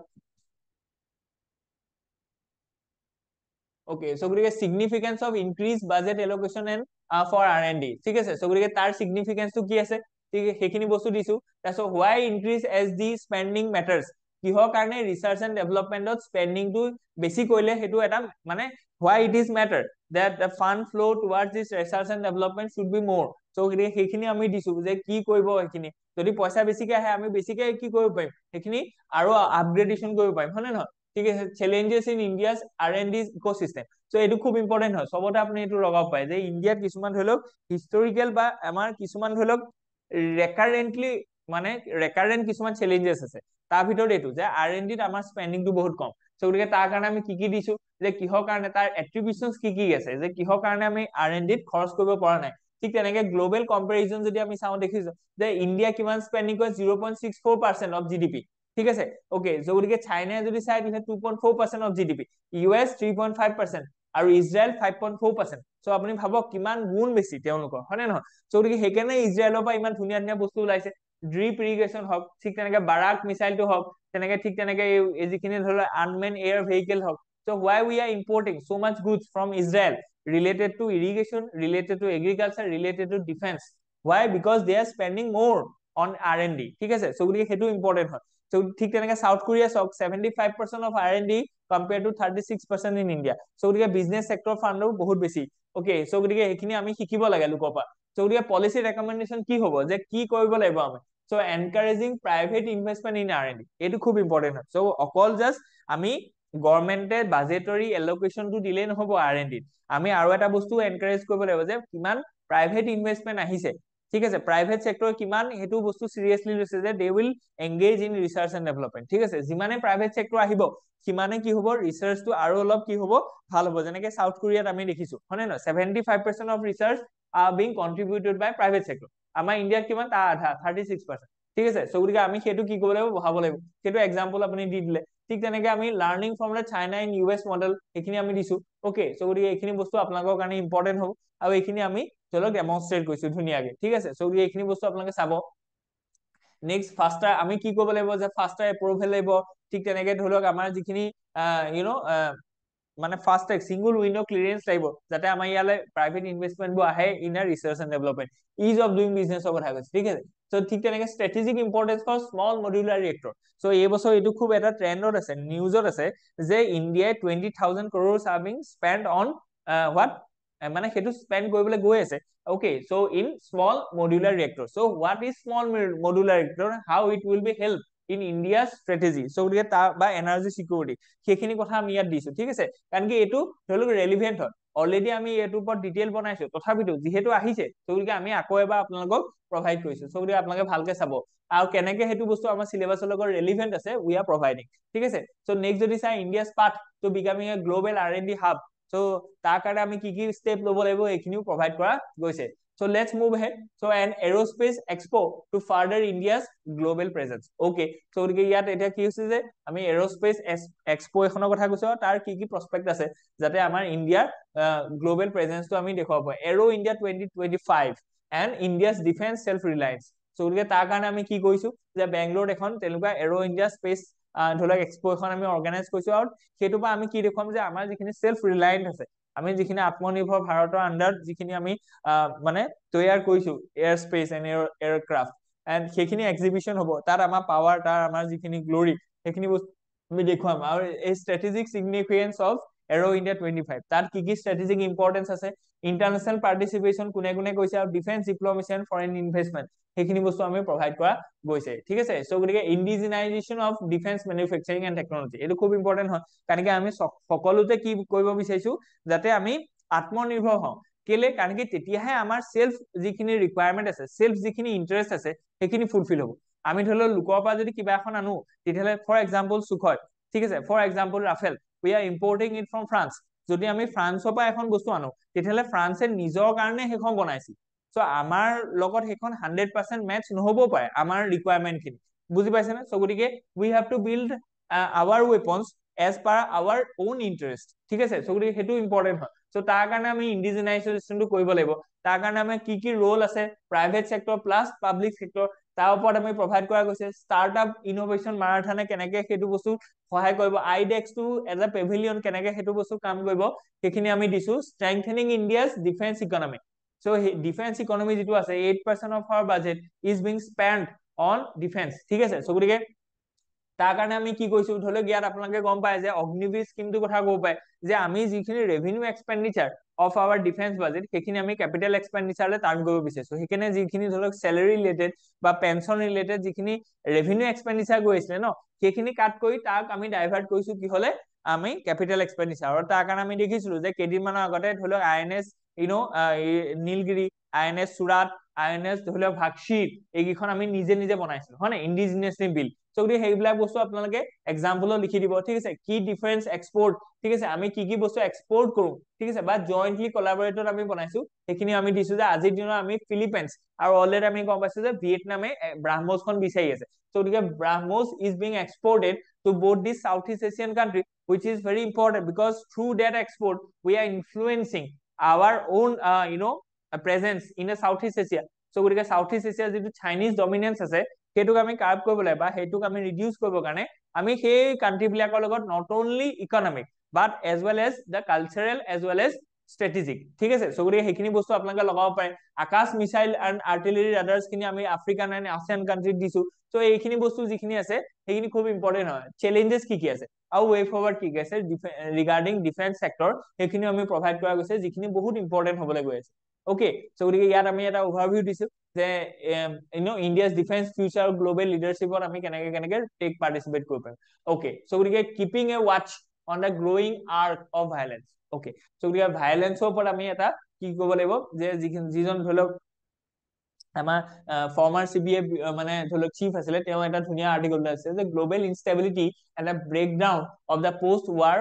okay so গতিকে significance of increased budget allocation and for R&D ঠিক আছে so গতিকে তাৰ significance টো কি আছে ঠিক সেইখিনি বস্তু দিছো তাৰছত why increase as the spending matters কিহৰ কাৰণে research and development to spending টো বেছি কৰিলে হেতু এটা মানে why it is matter that the fund flow towards this research and development should be more so গতিকে সেইখিনি আমি দিছো যে কি কৰিব সেইখিনি যদি পইচা বেছিকে আহে আমি বেছিকে কি কৰিব পাৰিম সেইখিনি আৰু আপগ্ৰেডেশন কৰিব পাৰিম হয় নে নহয় ঠিক আছে challenges in India's R&D ecosystem so এটো খুব ইম্পৰ্টেন্ট হয় সবতে আপুনি এটো লগাব পায় যে ইন্ডিয়াত কিছুমান ধৰি লওক হিষ্টৰিক্যাল বা আমাৰ কিছুমান ধৰি লওক ৰেকাৰেন্টলি মানে ৰেকাৰেন্ট কিছুমান challenges আছে তাৰ ভিতৰত এটো যে R&D ত আমাৰ স্পেন্ডিং টো বহুত কম সো গতিকে তাৰ কাৰণে আমি কি দিছো যে কিহৰ কাৰণে তাৰ এট্ৰিবিউশনস কি আছে যে কিহৰ কাৰণে আমি R&D ত খৰচ কৰিব পৰা নাই ঠিক তেনেকে গ্লোবাল কম্পাৰিজন যদি আমি চাও দেখিছো যে ইন্ডিয়া কিমান স্পেন্ডিং কৰে 0.64% অফ জিডিপি ঠিক আছে ওকে সো গতিকে চাইনা যদি চাই তেতিয়া 2.4% অফ জিডিপি ইউএছ 3.5% আৰু ইজৰাইল 5.4% সো আপুনি ভাবক কিমান গুণ বেছি তেওঁলোকৰ হয়নে নহয় সো গতিকে সেইকাৰণে ইজৰাইলৰ পৰা ইমান ধুনীয়া ধুনীয়া বস্তু ওলাইছে ড্ৰিপ ইৰিগেশ্যন হওক ঠিক তেনেকে বাৰাক মিসাইলটো হওক তেনেকে ঠিক তেনেকে এই যিখিনি ধৰি লওক আনমেন এয়াৰ ভেহিকল হওক so why we are importing so much goods from Israel related to irrigation related to agriculture related to defense why because they are spending more on R&D ঠিক আছে সো গতিকে হেতু important হয় so ঠিক তেনেকে south Korea সক 75% of R&D compared to 36% in India so গতিকে business sector ফান্ডও বহুত বেছি ওকে সো গতিকে এইখিনি আমি শিকিব লাগে লোকপা সো গতিকে পলিসি ৰেকমেণ্ডেশন কি হ'ব যে কি কৰিব লাগিব আমি so encouraging private investment in R&D এটো খুব ইম্পৰ্টেন্ট হয় so অকল জাস্ট আমি গভৰ্নমেন্টে বাজেটৰী এলোকেশন টো দিলে নহব R&D আমি আৰু এটা বস্তু এনকাৰেজ কৰিব লাগিব যে কিমান প্ৰাইভেট ইনভেষ্টমেন্ট আহিছে ঠিক আছে প্ৰাইভেট সেক্টৰ কিমান হেতু বস্তু সিৰিয়াসলি লৈছে যে they will engage in research and development ঠিক আছে যিমানে প্ৰাইভেট সেক্টৰ আহিব সিমানে কি হ'ব ৰিসাৰ্চটো আৰু অলপ কি হ'ব ভাল হ'ব যেনেকে সাউথ কোৰিয়াত আমি দেখিছো হয়নে নহয় 75% of research are being contributed by private sector আমাৰ ইন্ডিয়াত কিমান তা আধা 36% ঠিক আছে সো গতিকে আমি হেতু কি কৰিব লাগিব বহাব লাগিব হেতু एग्जांपल আপুনি দি দিলে ঠিক তেনেকে আমি learning from da China and US model এইখিনি আমি দিছো ওকে সো গতিকে এইখিনি বস্তু আপোনালোকৰ কাৰণে ইম্পৰ্টেন্ট হ'ব আৰু এইখিনি আমি চলক ডেমনস্ট্ৰেট কৰিছো ধুনিয়াকে ঠিক আছে সো গতিকে এইখিনি বস্তু আপোনালোকে চাব নেক্সট ফাস্টাৰ আমি কি কৰিব লাগিব যে ফাস্টাৰ এপ্ৰুভেল লাগিব ঠিক তেনেকে ধৰক আমাৰ যিখিনি মানে fast track single window clearance লাগিব যাতে আমাৰ ইয়ালে প্ৰাইভেট ইনভেষ্টমেন্ট বোৰ আহে in a research and development is of doing বিজনেছৰ কথা কৈছে ঠিক আছে সো ঠিক তেনেকে strategic importance for small modular reactor so এই বছৰ এইটো খুব এটা ট্ৰেন্ডত আছে নিউজত আছে যে ইণ্ডিয়াই 20,000 crores are being spent on what মানে সেইটো স্পেন্ড কৰিবলৈ গৈ আছে okay so in small modular reactor so what is small modular reactor how it will be help in India's strategy so গতিকে তা বা এনাৰ্জি সিকিউৰিটি সেইখিনি কথা আমি ইয়াত দিছো ঠিক আছে কাৰণ কি এটো ধৰক ৰেলেভেন্ট হয় অলৰেডি আমি এটো ওপৰত ডিটেইল বনাইছো তথাপিতো যেহেতু আহিছে so গতিকে আমি আকৌ এবাৰ আপোনালোকক প্ৰভাইড কৰিছো so গতিকে আপোনালোকে ভালকে চাব আৰু কেনেকে হেতু বস্তু আমাৰ সিলেবাসৰ লগত ৰেলেভেন্ট আছে we are providing ঠিক আছে so next যদি চাই India's path to becoming a global R&D hub so তাৰ কাৰণে আমি কি কি স্টেপ লব লাগিব এইখিনিও প্ৰভাইড কৰা গৈছে so let's move ahead so an aerospace expo to further India's global presence okay so গতিকে ইয়াত এটা কি হৈছে যে আমি এৰোস্পেস এক্সপো এখনৰ কথা কৈছো তাৰ কি কি প্ৰসপেক্ট আছে যাতে আমাৰ ইন্ডিয়াৰ গ্লোবাল প্ৰেজেন্সটো আমি দেখাব পাৰো এৰো India 2025 and India's defense self reliance so গতিকে তাৰ কাৰণে আমি কি কৰিছো যে বেংগলোৰ এখন তেলুগা এৰো ইন্ডিয়া স্পেস ধৰক এক্সপো এখন আমি অৰ্গানাইজ কৰিছো আৰু হেতুবা আমি কি দেখুৱাম যে আমাৰ যিখিনি সেলফ ৰিলায়েন্ট আছে আমি যিখিনি আত্মনিৰ্ভৰ ভাৰতৰ আন্ডাৰ যিখিনি আমি মানে তৈয়াৰ কৰিছো aerospace and aircraft and সেইখিনি এক্সিবিশন হ'ব তাৰ আমাৰ পাৱাৰ তাৰ আমাৰ যিখিনি গ্লোৰি সেইখিনি আমি দেখুৱাম আৰু এই স্ট্ৰেটেজিক সিগনিফিকেন্স অফ এৰো ইন্ডিয়া 25 তাত কি কি স্ট্ৰেটেজিক ইম্পৰ্টেন্স আছে ইন্টাৰনেশনাল পাৰ্টিসিপেশন কোনে কোনে কৈছে আৰু defence diplomacy and foreign investment সেইখিনি বস্তু আমি প্ৰভাইড কৰা গৈছে ঠিক আছে সো গতিকে ইন্ডিজিনাইজেশন অফ ডিফেন্স ম্যানুফ্যাকচাৰিং এন্ড টেকনলজি এটো খুব ইম্পৰ্টেন্ট হয় কাৰণ কি আমি সকলোতে কি কৰিব বিচাৰিছো যাতে আমি আত্মনিৰ্ভৰ হওঁ কেলে কাৰণ কি তেতিয়াহে আমাৰ সেলফ যিখিনি ৰিকোয়াৰমেন্ট আছে সেলফ যিখিনি ইন্টাৰেস্ট আছে সেইখিনি ফুলফিল হ'ব আমি ধৰিলো লোকৰ পৰা যদি কিবা এখন আনো তেতিয়ালে ফৰ এক্সাম্পল সুখয় ঠিক আছে for example Rafale we are importing it from France যদি আমি ফ্ৰান্সৰ পৰা এখন বস্তু আনো তেতিয়ালে ফ্ৰান্সে নিজৰ কাৰণে হেখন বনাইছিল সো আমাৰ লগত হেখন 100% মেচ নহব পাৰে আমাৰ ৰিকোয়াৰমেন্ট খিনি বুজি পাইছে না সো গতিকে we have to build our weapons as per our own interest ঠিক আছে সো গতিকে হেতু ইম্পৰ্টেন্ট হয় সো তাৰ কাৰণে আমি ইন্ডিজিনাইজেশনটো কৰিব লাগিব তাৰ কাৰণে আমি কি ৰোল আছে private sector plus public sector তাৰ ওপৰত আমি প্ৰভাইড কৰা গৈছে ষ্টাৰ্টআপ ইনোভেশন মাৰাথানে কেনেকে হেতু বস্তু সহায় কৰিব IDEX to as a pavilion কেনেকে হেতু বস্তু কাম কৰিব সেইখিনি আমি দিছো strengthening India's defence economy so defence economy যেটো আছে 8% of our budget is being spent on defense ঠিক আছে সো গতিকে তাৰ কাৰণে আমি কি কৈছো ধলে গিয়াত আপোনালোকে গম পায় যে অগ্নিবীৰ স্কিমটো কথা কব পায় যে আমি যিখিনি revenue এক্সপেন্ডিচাৰ of our defense budget সেইখিনি আমি ক্যাপিটাল এক্সপেন্ডিচাৰলে টাৰ্ন কৰিব বিচাৰিছো সেইখিনি যিখিনি ধৰক স্যালাৰি ৰিলেটেড বা পেনশন ৰিলেটেড যিখিনি ৰেভিনিউ এক্সপেন্ডিচাৰ গৈ আছে ন সেইখিনি কাট কৰি তাক আমি ডাইভাৰ্ট কৰিছো কি হলে আমি ক্যাপিটাল এক্সপেন্ডিচাৰ আৰু তাৰ কাৰণে আমি দেখিছিলো যে কেদিনমানৰ আগতে ধৰক আইএনএছ নীলগিৰি আইএনএছ সুৰাত আইএনএছ ধৰক ভাগশীৰ এইকিখন আমি নিজে নিজে বনাইছিলো হয় না ইন্ডিজিনাছলি বিল সো গতি সেইবিলাক বস্তু আপোনালোকে এক্সাম্পলও লিখি দিব ঠিক আছে কি ডিফেন্স এক্সপোৰ্ট ঠিক আছে আমি কি কি বস্তু এক্সপোৰ্ট কৰো ঠিক আছে বা জয়েন্টলি কোলাবৰেটৰ আমি বনাইছো সেইখিনি আমি দিছো যে আজিৰ দিনৰ আমি ফিলিপাইনছ আৰু অলৰেডি আমি গম পাইছো যে ভিয়েটনামে ব্ৰাহ্মছখন বিচাৰি আছে সো গতিকে BrahMos is being exported to both these Southeast Asian countries which is very important because through that export we are influencing our own presence in a Southeast Asia so গতিকে Southeast Asia যেটো Chinese dominance আছে হেতুক আমি carb কৰিব লাগে বা হেতুক আমি reduce কৰিব কাৰণে আমি সেই কান্ট্ৰি বিলাকৰ লগত not only economic but as well as the cultural as well as strategic ঠিক আছে সো গতিকে সেইখিনি বস্তু আপোনালোকে লগাব পাৰে আকাশ মিসাইল এন্ড আৰ্টিলাৰি ৰাডাৰ্স খিনি আমি আফ্ৰিকান এন্ড এছিয়ান কান্ট্ৰিত দিছো সো এইখিনি বস্তু যিখিনি আছে সেইখিনি খুব ইম্পৰ্টেন্ট হয় চ্যালেঞ্জেস কি আছে আৰু ৱে ফৰৱাৰ্ড কি আছে ৰিগাৰ্ডিং ডিফেন্স সেক্টৰ সেইখিনি আমি প্ৰভাইড কৰা গৈছে যিখিনি বহুত ইম্পৰ্টেন্ট হ'বলৈ গৈ আছে ওকে সো গতিকে ইয়াত আমি এটা ওভাৰভিউ দিছো যে ইণ্ডিয়াজ ডিফেন্স ফিউচাৰ গ্লোবাল লিডাৰশিপত আমি কেনেকে টেক পাৰ্টিসিপেট কৰিব পাৰিম ওকে সো গতিকে keeping A watch on the growing arc of violence okay so we have violence ওপৰত আমি এটা কি কৰিব লাগিব যে যিজন ধৰক আমাৰ ফৰ্মাৰ সিবিএ মানে ধৰক চিফ আছিল তেওঁ এটা ধুনিয়া আৰ্টিকেল আছে যে গ্লোবাল ইনষ্টেবিলিটি এন্ড আ breakdown of the post war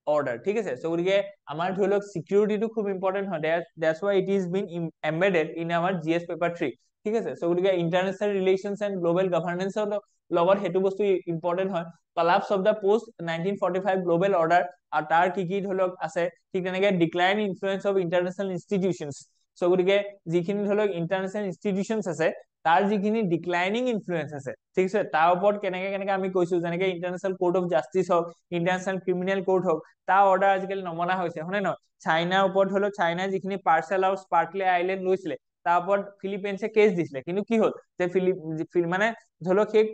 order ঠিক আছে সো গতিকে আমাৰ ধৰক সিকিউৰিটিটো খুব ইম্পৰ্টেন্ট হয় that's why it is been embedded in our GS paper 3 ঠিক আছে সো গতিকে ইন্টাৰনেশনাল ৰিলেশনস এন্ড গ্লোবাল গভৰ্নেন্সৰ লগত হেতু বস্তু ইম্পৰ্টেন্ট হয় collapse of the post 1945 global order আৰু তাৰ কি কি ধৰক আছে ঠিক তেনেকে decline influence of international institutions so গতিকে যিখিনি ধৰক ইন্টাৰনেশনাল ইনষ্টিটিউশনস আছে তাৰ যিখিনি ডিক্লাইনিং ইনফ্লুয়েন্স আছে ঠিক আছে তাৰ ওপৰত কেনেকে আমি কৈছো যেনেকে ইন্টাৰনেশ্যনেল কোৰ্ট অফ জাস্টিস হওক ইন্টাৰনেশ্যনেল ক্ৰিমিনেল কোৰ্ট হওক তাৰ অৰ্ডাৰ আজিকালি নমনা হৈছে হয় নহয় চাইনাৰ ওপৰত হলো চাইনাৰ যিখিনি পাৰ্চেল আৰু স্পাৰ্কলি আইলেণ্ড লৈছিলে তাৰ ওপৰত ফিলিপাইনছে কেছ দিছিলে কিন্তু কি হ'ল যে মানে ধৰি লওক সেই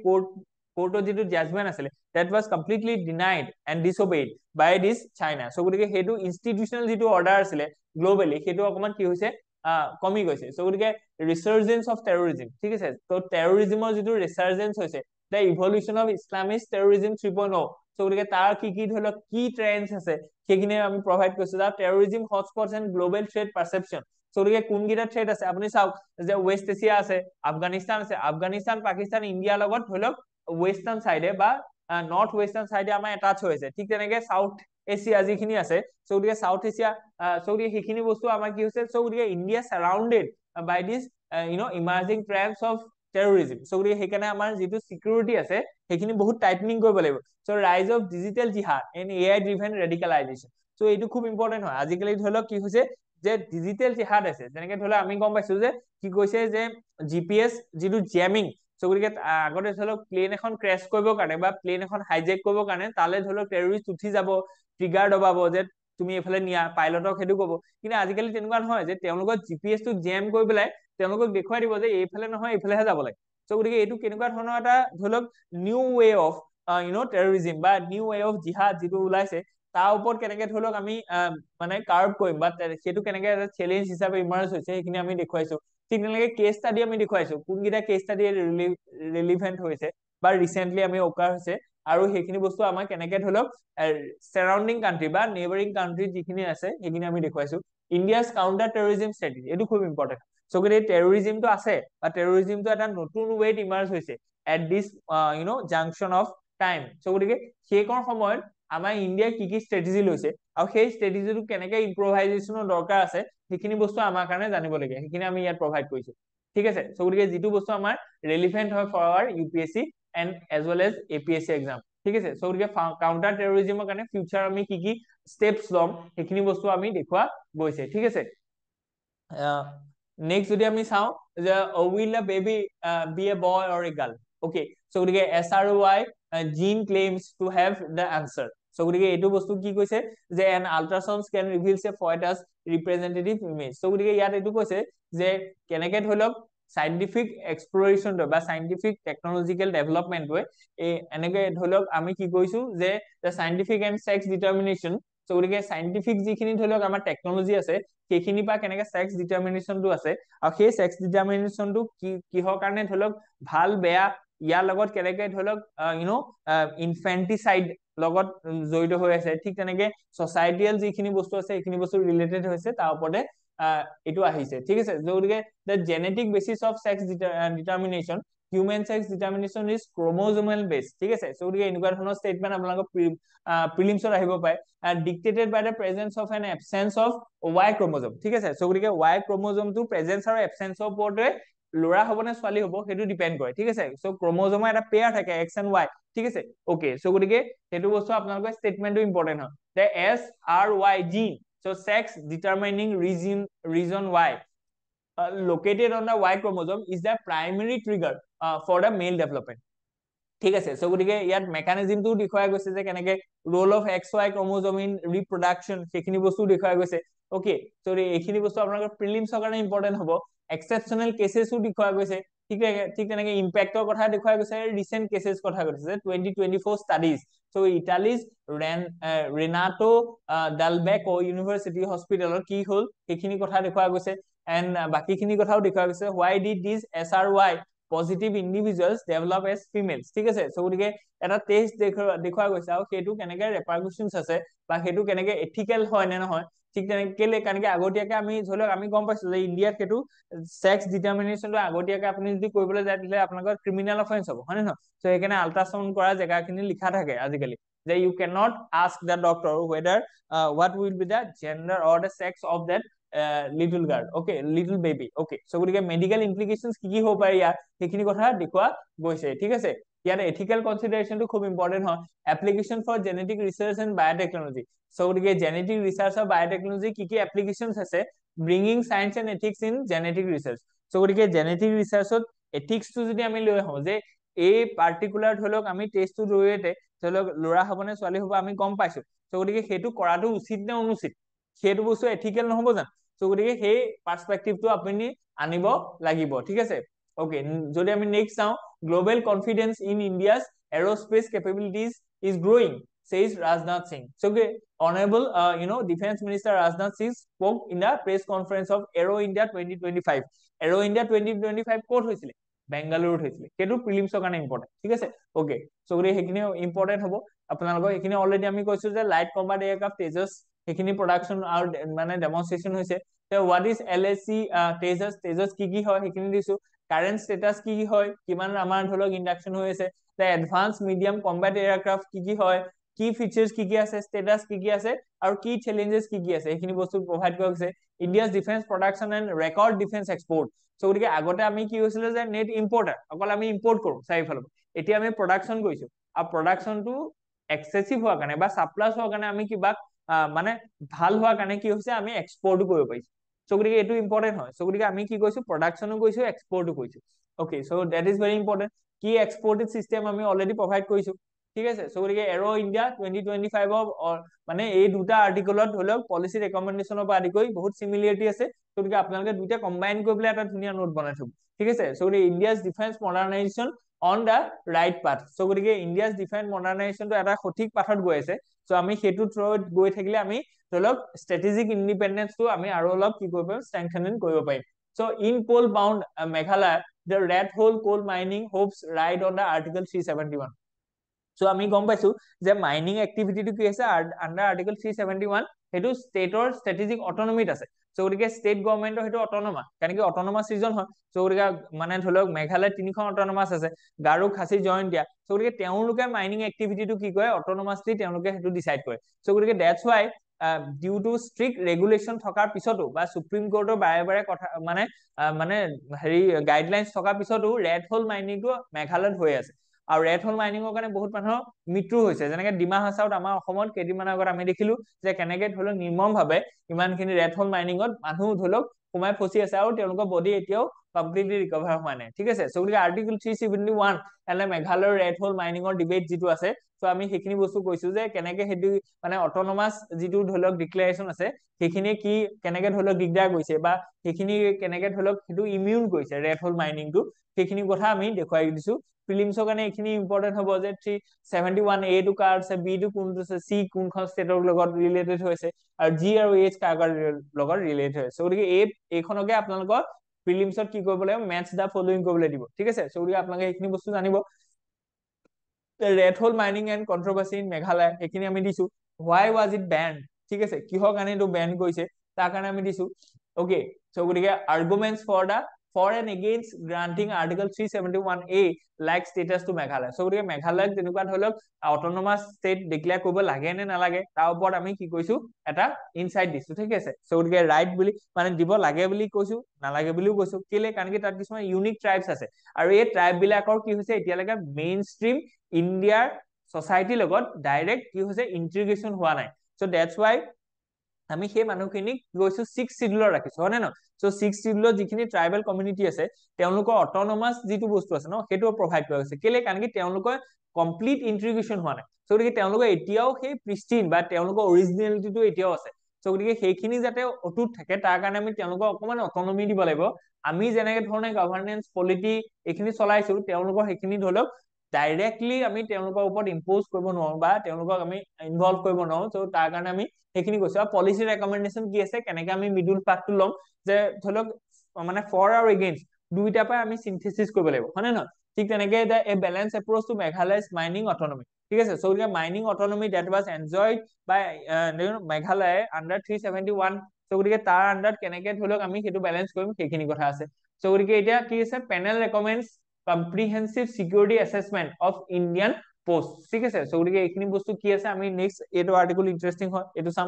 কোৰ্টৰ যিটো জাজমেন্ট আছিলে that was completely denied and disobeyed by this China so গতিকে সেইটো ইনষ্টিটিউচনেল যিটো অৰ্ডাৰ আছিলে গ্লোবালি সেইটো অকমান কি হৈছে কমি গৈছে so গতিকে ৰিসাৰ্জেন্স অফ টেৰৰিজম ঠিক আছে তো টেৰৰিজমৰ যিটো ৰিসাৰ্জেন্স হৈছে the evolution of Islamist terrorism 3.0 so গতিকে তাৰ কি ধৰি লওক কি ট্ৰেন্ডছ আছে সেইখিনি আমি প্ৰভাইড কৰিছো the terrorism hotspots and global threat perception so গতিকে কোনকেইটা থ্ৰেট আছে আপুনি চাওক যে ৱেষ্ট এছিয়া আছে আফগানিস্তান পাকিস্তান ইণ্ডিয়াৰ লগত ধৰি লওক ৱেষ্টাৰ্ণ সাইডে বা নৰ্থ ৱেষ্টাৰ্ণ সাইডে আমাৰ এটাচ হৈছে ঠিক তেনেকে সাউথ এছিয়া যিখিনি আছে so গতিকে সাউথ এছিয়া so গতিকে সেইখিনি বস্তু আমাৰ কি হৈছে so গতিকে India সাৰাউন্ডেড by this emerging trends of terrorism so গতিকে সেইকাৰণে আমাৰ যিটো সিকিউৰিটি আছে সেইখিনি বহুত টাইটনিং কৰিব লাগিব so rise of digital jihad and AI driven radicalization so এইটো খুব ইম্পৰ্টেন্ট হয় আজিকালি ধৰি লওক কি হৈছে যে ডিজিটেল জিহাদ আছে যেনেকে ধৰি লওক আমি গম পাইছো যে কি কৈছে যে জিপিএছ যিটো জ্যামিং so গতিকে আগতে ধৰি লওক প্লেন এখন ক্ৰেশ কৰিবৰ কাৰণে বা প্লেন এখন হাইজেক কৰিবৰ কাৰণে তালে ধৰি লওক টেৰৰিষ্ট উঠি যাব ট্ৰিগাৰ দবাব যে তুমি এফালে নিয়া পাইলটক সেইটো কব কিন্তু আজিকালি তেনেকুৱা নহয় যে তেওঁলোকৰ জিপিএছ টো জ্যাম কৰি পেলাই তেওঁলোকক দেখুৱাই দিব যে এইফালে নহয় এইফালেহে যাব লাগে so গতিকে এইটো কেনেকুৱা ধৰণৰ এটা ধৰি লওক নিউ ৱে অফ টেৰৰিজম বা নিউ ৱে অফ জিহাদ যিটো ওলাইছে তাৰ ওপৰত কেনেকে ধৰি লওক আমি মানে কাৰ্ভ কৰিম বা সেইটো কেনেকে চেলেঞ্জ হিচাপে ইমাৰ্জ হৈছে সেইখিনি আমি দেখুৱাইছো ঠিক তেনেকে কেছ ষ্টাডি আমি দেখুৱাইছো কোনকেইটা কেছ ষ্টাডি ৰিলিভেন্ট হৈছে বা ৰিসেন্টলি আমি অকাৰ হৈছে আৰু সেইখিনি বস্তু আমাৰ কেনেকে ধৰি লওক সাৰাউন্ডিং কান্ট্ৰি বা নেইবাৰিং কান্ট্ৰি যিখিনি আছে সেইখিনি আমি দেখুৱাইছো ইণ্ডিয়াছ কাউন্টাৰ টেৰৰিজম ষ্ট্ৰেটেজি এইটো খুব ইম্পৰ্টেন্ট so গতিকে টেৰৰিজমটো আছে বা টেৰৰিজমটো এটা নতুন ৱেত ইমাৰ্জ হৈছে at this junction of time so গতিকে সেইকৰ সময়ত আমাৰ ইণ্ডিয়া কি ষ্ট্ৰেটেজি লৈছে আৰু সেই ষ্ট্ৰেটেজিটো কেনেকে ইম্প্ৰোভাইজেচনৰ দৰকাৰ আছে সেইখিনি বস্তু আমাৰ কাৰণে জানিব লাগে সেইখিনি আমি ইয়াত প্ৰভাইড কৰিছো ঠিক আছে so গতিকে যিটো বস্তু আমাৰ ৰেলিভেন্ট হয় for our UPSC and as well as APSC exam ঠিক আছে so গতিকে কাউন্টাৰ টেৰৰিজমৰ কাৰণে ফিউচাৰ আমি কি স্টেপছ লম সেইখিনি বস্তু আমি দেখুৱা গৈছে ঠিক আছে নেক্সট যদি আমি চাও যে will a baby be a boy or a girl okay so গতিকে SRY gene claims to have the answer so গতিকে এইটো বস্তু কি কৈছে যে an ultrasound scan reveals a fetus representative image so গতিকে ইয়াত এইটো কৈছে যে কেনেকে ধৰি লওক সাইন্টিফিক এক্সপ্লোৰেচন বা সাইন্টিফিক টেকনলজিক্যাল ডেভেলপমেন্ট হয় এনেকে ধৰি লওক আমি কি কৈছো যে the scientific and sex determination so গতিকে সাইন্টিফিক যিখিনি ধৰি লওক আমাৰ টেকনলজি আছে সেইখিনি পা কেনেকে সেক্স ডিটাৰমিনেশনটো আছে আৰু সেই সেক্স ডিটাৰমিনেশনটো কিহৰ কাৰণে ধৰি লওক ভাল বেয়া ইয়াৰ লগত কেনেকে ধৰি লওক ইনফেন্টিসাইড লগত জড়িত হৈ আছে ঠিক তেনেকে সোসাইটিয়েল যিখিনি বস্তু আছে সেইখিনি বস্তু ৰিলেটেড হৈছে তাৰ ওপৰতে এটো আহিছে ঠিক আছে গতিকে the genetic basis of sex determination human sex determination is chromosomal based ঠিক আছে so গতিকে এনেকুৱা ধৰণৰ ষ্টেটমেন্ট আপোনালোকৰ প্ৰিলিমছত আহিব পাৰে dictated by the presence of an absence of Y chromosome ঠিক আছে so গতিকে Y chromosome টো প্ৰেজেন্স আৰু এবসেন্স ওপৰতে লৰা হ'ব নে ছোৱালী হ'ব সেইটো ডিপেন্ড কৰে ঠিক আছে so ক্ৰোমোজোমৰ এটা পেয়াৰ থাকে X and Y ঠিক আছে ওকে so গতিকে সেইটো বস্তু আপোনালোকৰ ষ্টেটমেন্টটো ইম্পৰ্টেন্ট হয় the SRY gene so sex determining region Y located on the Y chromosome is the primary trigger for the male development ঠিক আছে so গতিকে ইয়াত মেকানিজমটো দেখুৱাই গৈছে যে কেনেকে role of XY chromosome in reproduction সেইখিনি বস্তু দেখুৱাই গৈছে ওকে so এইখিনি বস্তু আপোনালোকৰ প্ৰিলিমছৰ কাৰণে ইম্পৰ্টেন্ট হ'ব এক্সেপচনেল কেसेसও দেখুৱাই গৈছে ঠিক তেনেকে ইম্প্যাক্টৰ কথা দেখুৱাই গৈছে ৰিসেন্ট কেसेस কথা কৈছে 2024 ষ্টাডিজ so ইটালীজ ৰেনাটো ডালবেকো ইউনিভাৰ্সিটি হস্পিটেলৰ কি হ'ল সেইখিনি কথা দেখুৱাই গৈছে এন্ড বাকিখিনি কথাও দেখুৱাই গৈছে why did these SRY positive individuals develop as females ঠিক আছে so গতিকে এটা টেস্ট দেখুৱা গৈছে আৰু সেইটো কেনেকে ৰেপাৰকুশনছ আছে বা সেইটো কেনেকে এথিক্যাল হয় নে নহয় ঠিক তেনেকে কেনেকে আগতীয়াকে আমি ধৰক আমি গম পাইছো যে ইণ্ডিয়াত সেইটো সেক্স ডিটাৰমিনেশনটো আগতীয়াকে আপুনি যদি কৰিবলৈ যায় দিলে আপোনালোকৰ ক্ৰিমিনেল অফেন্স হ'ব হয় নে নহয় so সেইকাৰণে আল্ট্ৰাসাউন্ড কৰা জেগাখিনি লিখা থাকে আজিকালি যে you cannot ask the doctor whether what will be the gender or the sex of that little girl okay little baby okay so গতিকে মেডিকেল ইমপ্লিকেশনস কি হ'ব পাৰে ইয়াৰ সেইখিনি কথা দেখুৱা গৈছে ঠিক আছে ইয়াৰ এথিক্যাল কনসিডাৰেশনটো খুব ইম্পৰ্টেন্ট হয় application for genetic research and biotechnology so গতিকে জেনেটিক ৰিসাৰ্চ আৰু বায়োটেকনলজি কি এপ্লিকেশনস আছে bringing science and ethics in genetic research so গতিকে জেনেটিক ৰিসাৰ্চত এথিক্সটো যদি আমি লৈ আহো যে এই পাৰ্টিকুলাৰ ধৰি লওক আমি টেষ্টটোৰ জৰিয়তে ধৰি লওক ল'ৰা হ'ব নে ছোৱালী হ'ব আমি গম পাইছো চ' গতিকে সেইটো কৰাটো উচিত নে অনুচিত সেইটো বস্তু এথিকেল নহ'ব জানো চ' গতিকে সেই পাৰ্সপেক্টিভটো আপুনি আনিব লাগিব ঠিক আছে ওকে যদি আমি নেক্সট চাওঁ global confidence in India's aerospace capabilities is growing says Rajnath Singh. So, Honorable, Defense Minister Rajnath Singh spoke in the press conference of Aero India 2025. Aero India 2025 ক'ত হৈছিলে বেংগালুৰুত হৈছিলে সেইটো প্ৰিলিমছৰ কাৰণে ইম্পৰ্টেণ্ট ঠিক আছে ওকে সো গতিকে সেইখিনি ইম্পৰ্টেণ্ট হ'ব আপোনালোকৰ সেইখিনি অলৰেডি আমি কৈছো যে লাইট কম্বাট এয়াৰক্ৰাফ্ট তেজস সেইখিনি প্ৰডাকশ্যন আৰু মানে ডেমনষ্ট্ৰেচন হৈছে হোৱাট ইজ LAC তেজস কি হয় সেইখিনি দিছো কাৰেন্ট ষ্টেটাস কি হয় কিমান আমাৰ ধৰি লওক ইন্ডাকচন হৈ আছে এডভান্স মিডিয়াম কম্বাট এয়াৰক্ৰাফ্ট কি হয় কি ফিচাৰ্স কি আছে ষ্টেটাস কি আছে আৰু কি চ্যালেঞ্জেস কি আছে এইখিনি বস্তু প্ৰভাইড কৰা হৈছে India's defence production and record defence export so গতিকে আগতে আমি কি হৈছিল যে নেট ইম্পৰ্টাৰ অকল আমি ইম্পৰ্ট কৰো চাৰিফালৰ এতিয়া আমি প্ৰডাকশ্যন কৰিছো আৰু প্ৰডাকশ্যনটো এক্সেসিভ হোৱাৰ কাৰণে বা সাপ্লাস হোৱাৰ কাৰণে আমি কিবা মানে ভাল হোৱাৰ কাৰণে কি হৈছে আমি এক্সপৰ্ট কৰিব পাৰিছো সো গতিকে এটো ইম্পৰ্টেন্ট হয় সো গতিকে আমি কি কৈছো প্ৰডাকশ্যনো কৰিছো এক্সপৰ্টো কৰিছো okay so that is very important কি এক্সপৰ্টেড সিস্টেম আমি অলৰেডি প্ৰভাইড কৰিছো ঠিক আছে সো গতিকে এৰো ইণ্ডিয়া 2025 মানে এই দুটা আৰ্টিকলত ধৰি লওক পলিসি ৰেকমেন্ডেশনৰ পৰা আদি কৰি বহুত সিমিলাৰিটি আছে সো গতিকে আপোনালোকে দুটা কম্বাইন কৰি পেলাই এটা ধুনীয়া নোট বনাই থব ঠিক আছে সো গতিকে India's defence modernisation on the right path so গতিকে ইণ্ডিয়াজ ডিফেন্স মডাৰ্নাইজেশ্যনটো এটা সঠিক পাথত গৈ আছে সো আমি সেইটো থ্ৰুত গৈ থাকিলে আমি ধৰি লওক ষ্ট্ৰেটেজিক ইণ্ডিপেন্ডেন্সটো আমি আৰু অলপ কি কৰিব পাৰিম ষ্ট্ৰেংথেনিং কৰিব পাৰিম so in coal bound Meghalaya the red hole coal mining hopes ride on the article 371 so আমি গম পাইছো যে মাইনিং এক্টিভিটিটো কি আছে আন্ডাৰ আৰ্টিকল 371 হেতু ষ্টেটৰ ষ্ট্ৰেটেজিক অটোনমিত আছে সো গতিকে ষ্টেট গভৰ্ণমেন্টৰ হেতু অটোনমাস কাৰণ কি অটোনমাস ৰিজন হয় সো গতিকে মানে ধৰক মেঘালয় তিনিখন অটোনমাস আছে গাৰু খাসী জয়েন্ট দিয়া সো গতিকে তেওঁলোকে মাইনিং এক্টিভিটিটো কি কৰে অটোনমাসলি তেওঁলোকে হেতু ডিসাইড কৰে সো গতিকে that's why due to strict regulation থকাৰ পিছতো বা সুপ্ৰিম কোৰ্টৰ বাৰে বাৰে কথা মানে হেৰি গাইডলাইনছ থকাৰ পিছতো ৰেড হোল মাইনিংটো মেঘালয়ত হৈ আছে আৰু ৰেড হোল মাইনিংৰ কাৰণে বহুত মানুহৰ মৃত্যু হৈছে যেনেকে ডিমা হাছাওত আমাৰ অসমত কেইদিনমানৰ আগত আমি দেখিলো যে কেনেকে ধৰি লওক নিৰ্মমভাৱে ইমানখিনি ৰেড হোল মাইনিংত মানুহ ধৰি লওক সোমাই ফচি আছে আৰু তেওঁলোকৰ বডি এতিয়াও কমপ্লিটলি ৰিকভাৰ হোৱা নাই ঠিক আছে সো গতিকে আৰ্টিকল 371 এনে মেঘালয়ৰ ৰেড হোল মাইনিংৰ ডিবেট যিটো আছে সো আমি সেইখিনি বস্তু কৈছো যে কেনেকে হেতু মানে অটোনমাস যিটো ধৰি লওক ডিক্লেৰেশ্যন আছে সেইখিনি কি কেনেকে ধৰি লওক দিগদাৰ কৰিছে বা সেইখিনি কেনেকে ধৰি লওক হেতু ইমিউন কৰিছে ৰেড হোল মাইনিংটো সেইখিনি কথা আমি দেখুৱাই দিছো প্ৰিলিমছৰ কাৰণে এইখিনি ইম্পৰ্টেন্ট হ'ব যে 371 এ টু কাৰ আছে বি টু কোনটো আছে সি কোনখন ষ্টেটৰ লগত ৰিলেটেড হৈছে আৰু জি আৰু এইচ কাৰ লগত ৰিলেটেড হৈছে সো গতিকে এইখনকে আপোনালোকৰ প্ৰিলিমছত কি কৰিব লাগিব মেথছ দা ফলোইং কৰিবলৈ দিব ঠিক আছে সো গতিকে আপোনালোকে এইখিনি বস্তু জানিব red hole mining and controversy in Meghalaya এইখিনি আমি দিছো why was it banned ঠিক আছে কিহৰ কাৰণে এটো ব্যান কৰিছে তাৰ কাৰণে আমি দিছো ওকে সো গতিকে arguments for and against granting article 371A like status to Meghalaya so গতিকে মেঘালয়ক যেনেকুৱা ধৰি লওক অটোনমাস ষ্টেট ডিক্লেয়াৰ কৰিব লাগে নে নালাগে তাৰ ওপৰত আমি কি কৈছো এটা ইনসাইট দিছো ঠিক আছে সো গতিকে ৰাইট বুলি মানে দিব লাগে বুলি কৈছো নালাগে বুলিও কৈছো কেলে কাৰণ কি তাত কিছুমান ইউনিক ট্ৰাইবস আছে আৰু এই ট্ৰাইব বিলাকৰ কি হৈছে এতিয়ালৈকে মেইন ষ্ট্ৰীম ইণ্ডিয়াৰ সোসাইটিৰ লগত ডাইৰেক্ট কি হৈছে ইন্টিগ্ৰেশন হোৱা নাই সো দ্যাটস ওয়াই আমি সেই মানুহখিনিক গৈছো 6 শিডিউলৰ ৰাখিছো হয় ন সো 6 শিডিউলৰ যিখিনি ট্ৰাইবেল কমিউনিটি আছে তেওঁলোকৰ অটোনমাস যিটো বস্তু আছে ন সেইটো প্ৰভাইড কৰা হৈছে কেলে কাৰণ কি তেওঁলোকৰ কমপ্লিট ইন্টিগ্ৰেশন হোৱা নাই সো গতিকে তেওঁলোকৰ এতিয়াও সেই প্ৰিষ্টিন বা তেওঁলোকৰ অৰিজিনেলিটিটো এতিয়াও আছে সো গতিকে সেইখিনি যাতে অটুট থাকে তাৰ কাৰণে আমি তেওঁলোকক অকমান অটোনমি দিব লাগিব আমি যেনেকে ধৰণে গভৰ্নেন্স পলিটি এইখিনি চলাইছো তেওঁলোকৰ সেইখিনি ধৰক ডাইৰেক্টলি আমি তেওঁলোকৰ ওপৰত ইম্পোজ কৰিব নোৱাৰো বা তেওঁলোকক আমি ইনভলভ কৰিব নোৱাৰো সো তাৰ কাৰণে আমি সেইখিনি কৈছো আৰু পলিসি ৰেকমেন্ডেশন কি আছে কেনেকে আমি মিডল পাথটো লম যে ধৰক মানে ফৰ আৰু এগেইনষ্ট দুইটা পাই আমি সিনথেসিস কৰিব লাগিব হয় না ঠিক তেনেকে a balance approach to Meghalaya's mining autonomy ঠিক আছে সো গতিকে mining autonomy that was enjoyed by Meghalaya under 371 so গতিকে তাৰ আন্ডাৰত কেনেকে ধৰক আমি হেতু ব্যালেন্স কৰিম সেইখিনি কথা আছে সো গতিকে এতিয়া কি আছে panel ৰেকমেন্ডস comprehensive security assessment of Indian post ঠিক আছে সো গতিকে এইখিনি বস্তু কি আছে আমি নেক্সট এটো আৰ্টিকল ইন্টাৰেস্টিং হয় এটো সাম